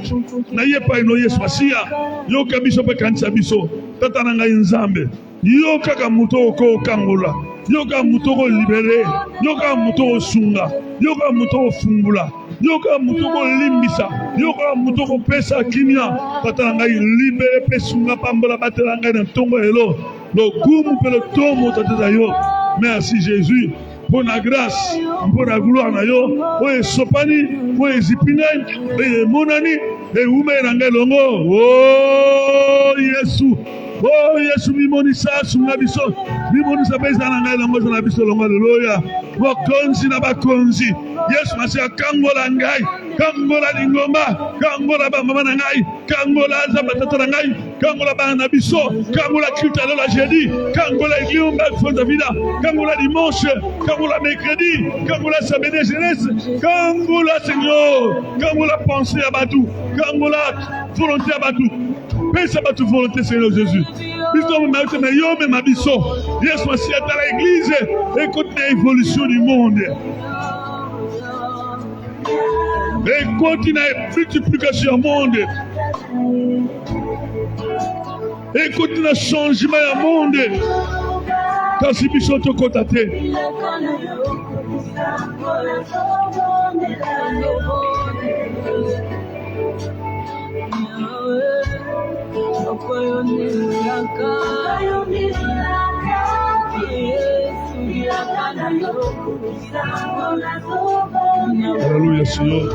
S1: na yepa ino Yesu asia yoka biso pe kanisa biso tata na ngai nzambe yoka muto ko kangola yoka muto ko libere yoka muto ko sunga yoka muto ko fungula yoka muto ko limbisa yoka muto ko pesa kimia tata na ngai libere pe sunga pambola batela ngai na tongo elo lo kumu pe lo tomo tata yo. Merci Jésus pour la grâce, pour la gloire na yo, pour sopani, pour zipinai, pour monani, et umenanga longo. Oh Yesu, oh Yesu mimonisa sungabiso, mimonisa pesa nanga longo sungabiso longo haleluya. Wakonzi na bakonzi, Yesu masia kangola ngai, kangola lingomba, kangola ba mama ngai, kangola za batata ngai, kangola ba na biso, kangola kita la jeudi, kangola iglimba fonda vida, kangola dimanche, kangola mercredi, kangola samedi jeunesse, kangola Seigneur, kangola pensée à Batou, kangola volonté à Batou. Pense à Batou volonté Seigneur Jésus. Biso me mette mais yo me mabiso. Yesu masia dans l'église, écoute l'évolution du monde. Et continue la multiplication du monde. Et continue le changement du monde. kasi biso tokota te. Alléluia, Seigneur.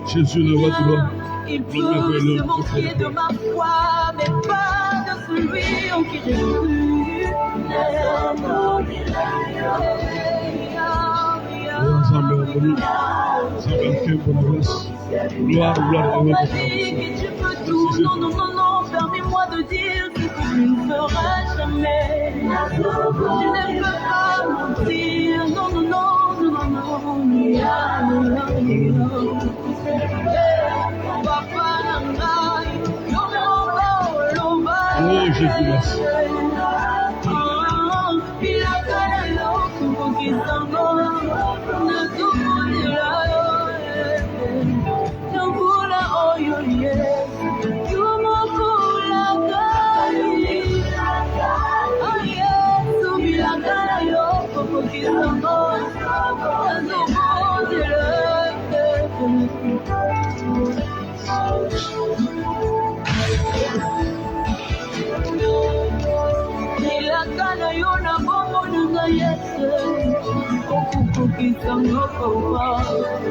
S1: Jésus, le roi de l'homme.
S4: Il peut se moquer de ma foi, mais pas de celui en qui j'ai cru.
S1: Gloire, gloire, gloire.
S4: Tu peux tout, non, non, non, non, permets-moi de dire ce que tu ne feras jamais. Tu ne peux pas mentir, non, non, non, non, non, non,
S1: oh, Jésus, merci.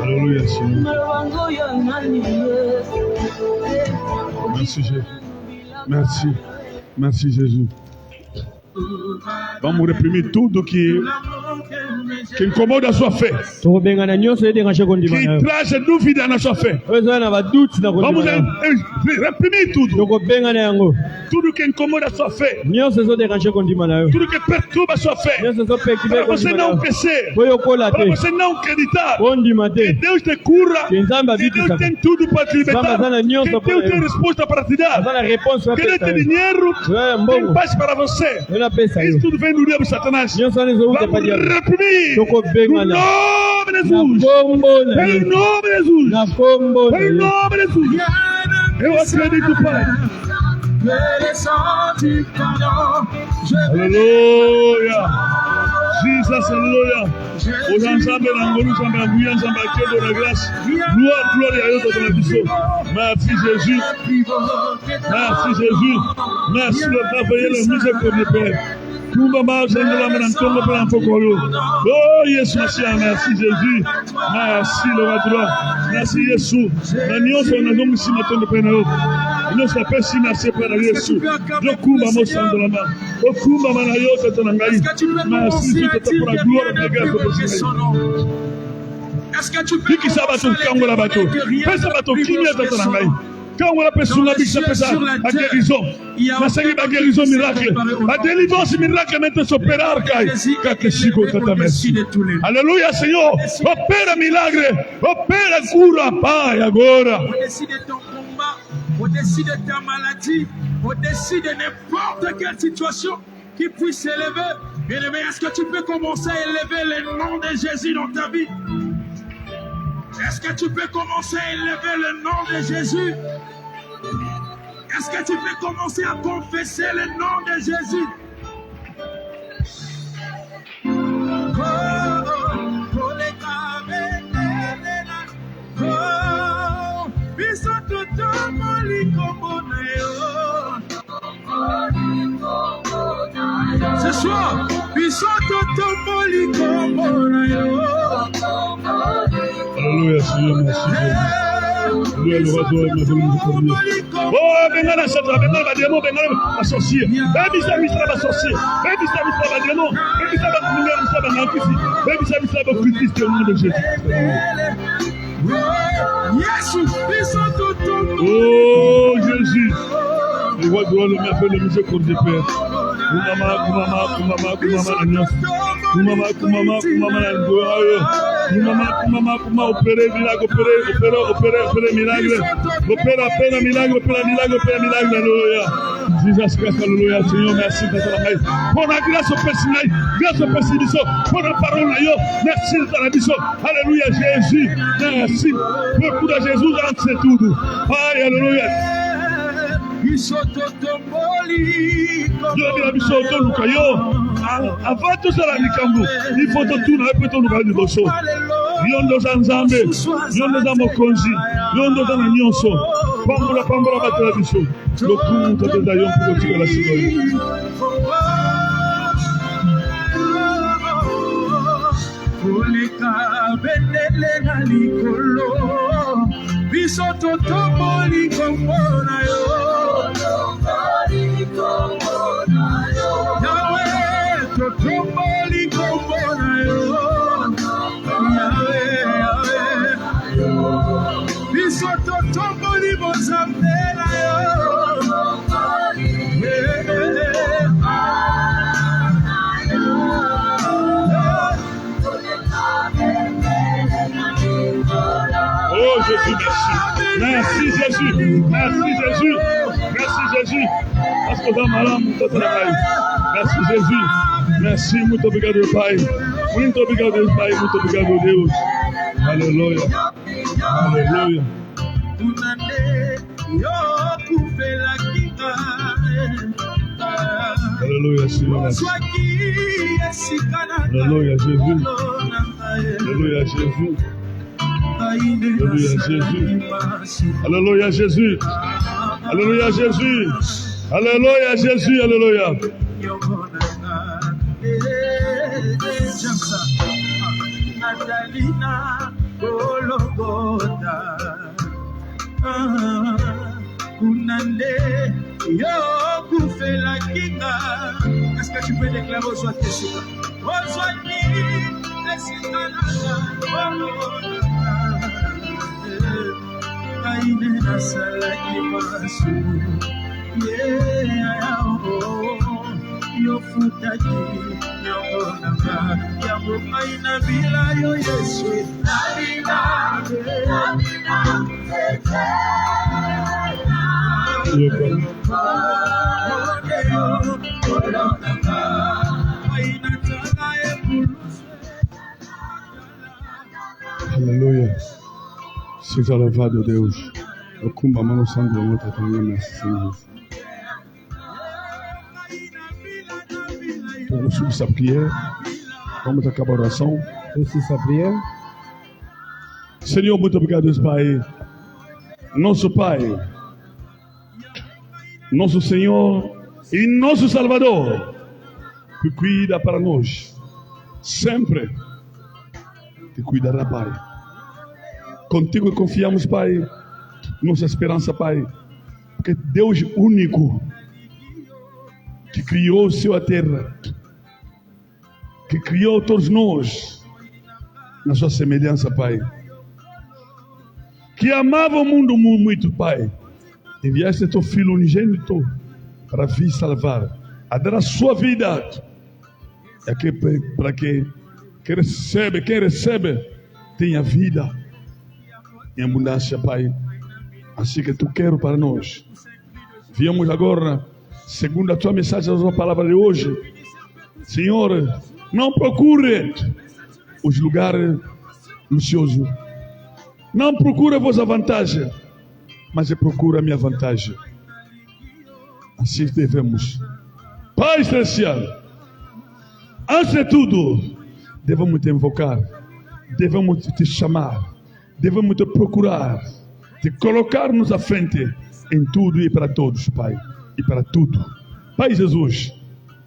S1: Alléluia, Seigneur. Merci, Jésus. Merci. Merci, Jésus. Vamos réprimer tout qui incommode à soi fait. Qui trace nous vides à soi fait. Vamos réprimer tout. Tout qui incommode à soi fait. Tout qui perturbe à soi fait. Você não crescer. Você não acreditar. Que Deus te cura. Que Deus tem tudo para te libertar. Que Deus tem resposta para te dar. Que Deus tem dinheiro. Tem paz para você. Isso tudo vem do diabo Satanás. Vamos reprimir. No nome de Jesus. Em nome de Jesus. Em nome de Jesus. Eu acredito, Pai. Alléluia. Jesus, alléluia. Aux ensembles d'Angolou, ensemble d'Angouya, ensemble de la grâce. Gloire, gloire à Dieu dans la mission. Merci Jésus. Merci Jésus. Merci de travailler la musique comme le Père. Oh yes, merci Jésus. Merci le roi de l'homme. Merci Jésus. Nous sommes ici maintenant de peine. Nous sommes ici merci Père Jésus. Je couvre mon sang de la main. Je couvre ma naïote de ton engaï. Merci Jésus pour la gloire de grâce de Jésus. Est-ce que tu peux dire que ça va tout quand on la bateau? Fais ça bateau qui vient de ton engaï. Quand on a personne la guérison, la guérison miracle, la délivrance miracle maintenant s'opéra. Alléluia Seigneur, opère milagre, opère cura, Pai agora.
S5: Au-dessus de ton combat, au-dessus de ta maladie, au-dessus de n'importe quelle situation qui puisse s'élever. Bien-aimé, est-ce que tu peux commencer à élever le nom de Jésus dans ta vie? Est-ce que tu peux commencer à élever le nom de Jésus? Est-ce que tu peux commencer à confesser le nom de Jésus? Ce soir,
S1: alléluia, Seigneur, merci. Alléluia, le roi de l'homme. Oh, bengala satra, bengala démon, bengala associé. Baby ça va associé. Baby ça va démon. Baby ça va numéro ça va n'importe. Baby ça va Christ au nom de Jésus. Oh Jésus. Le roi de l'homme m'a fait le miséricorde de Père. Kumama, opérer milagre, alléluia. Jesus Christ, alléluia, Seigneur, merci de ta main. Pour la grâce au personnel, grâce au personnel, pour la parole, merci de ta mission, alléluia, Jésus, merci. Le coup de Jésus, c'est tout. Aïe, alléluia. avant tout ça, il faut tout tourner, il faut tout nous bosso. Yondo Zanzambe, Yondo Zamokonzi, Yondo Zananyonso, Pambola Batela Biso, le coup de Dayon pour tirer la citoyenne.
S5: Oleka benele na likolo biso totomboli kombo na yo Yahweh totomboli kombo na yo Yahweh biso totomboli bozambe na yo
S1: Oh Jésus, merci. Merci Jésus. Merci Jésus. Merci Jésus. Parce que dans ma âme, merci Jésus. Merci, muito obrigado, Pai. Muito obrigado, Pai. Muito obrigado, Deus. Aleluia. Aleluia. Aleluia, Senhor. Aleluia, Jesus. Aleluia, Jesus. Alléluia Jésus. Alléluia Jésus. Alléluia Jésus. Alléluia Jésus. Alléluia.
S5: Est-ce que tu peux déclarer aux autres que c'est
S1: Aleluia. Seja louvado Deus. Eu cumpro a mão no sangue do outro também, Senhor. Vamos subir essa prière. Vamos acabar a oração.
S2: Essa prière.
S1: Senhor, muito obrigado, Pai. Nosso Pai, nosso Senhor e nosso Salvador, que cuida para nós. Sempre te cuidará, Pai. Contigo confiamos, Pai, nossa esperança, Pai, porque Deus único, que criou o céu e a terra, que criou todos nós, na sua semelhança, Pai, que amava o mundo muito, Pai, enviaste teu Filho unigênito para vir salvar, a dar a sua vida, para que quem recebe, tenha vida em abundância, Pai. Assim que tu quero para nós. Viemos agora, segundo a tua mensagem, a tua palavra de hoje. Senhor, não procure os lugares luciosos. Não procure a vossa vantagem, mas procure a minha vantagem. Assim devemos. Pai Celestial, antes de tudo, devemos te invocar, devemos te chamar, devemos te procurar, te colocar-nos à frente em tudo e para todos, Pai, e para tudo. Pai Jesus,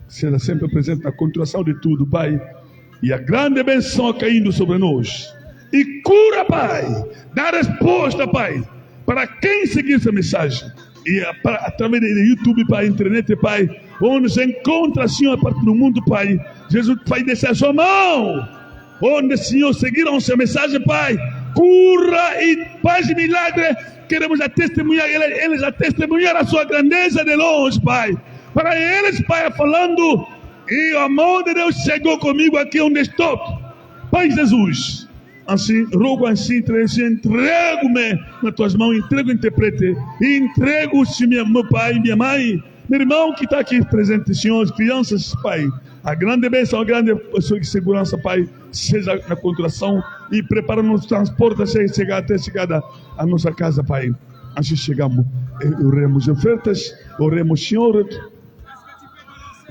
S1: seja sempre presente na continuação de tudo, Pai, e a grande bênção caindo sobre nós. E cura, Pai, dá resposta, Pai, para quem seguir essa mensagem. E através do YouTube, Pai, internet, Pai, onde se encontra, Senhor, a parte do mundo, Pai, Jesus vai descer a sua mão. Onde, Senhor, seguiram essa mensagem, Pai, cura e paz e milagre. Queremos testemunhar, eles a testemunhar a sua grandeza de longe, Pai. Para eles, Pai, falando, e o amor de Deus chegou comigo aqui onde estou. Pai Jesus, assim, rogo assim, entrego-me nas tuas mãos, entrego o interprete, e entrego, meu pai, minha mãe, meu irmão que está aqui presente, Senhor, as crianças, Pai, a grande bênção, a grande segurança, Pai, seja na contração e prepara-nos, transporta, chegar até chegada à nossa casa, Pai. Assim chegamos, oremos ofertas, oremos, Senhor,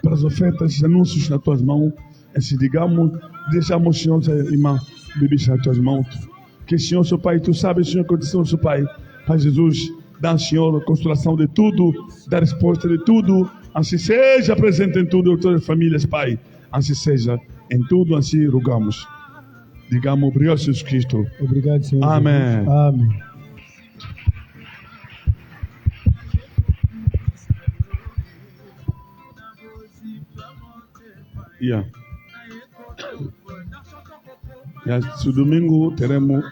S1: para as ofertas, anúncios nas tuas mãos. Assim, digamos, deixamos, Senhor, irmã, bebês nas tuas mãos. Que, Senhor, seu Pai, tu sabes, Senhor, a condição do seu Pai. Pai Jesus, dá, Senhor, a constelação de tudo, dá resposta de tudo. Assim seja presente em tudo, todas as famílias, Pai. Assim seja em tudo, assim rogamos. Digamos, obrigado, Jesus Cristo.
S2: Obrigado, Senhor.
S1: Amém.
S2: Jesus. Amém.
S1: Yeah. Se domingo teremos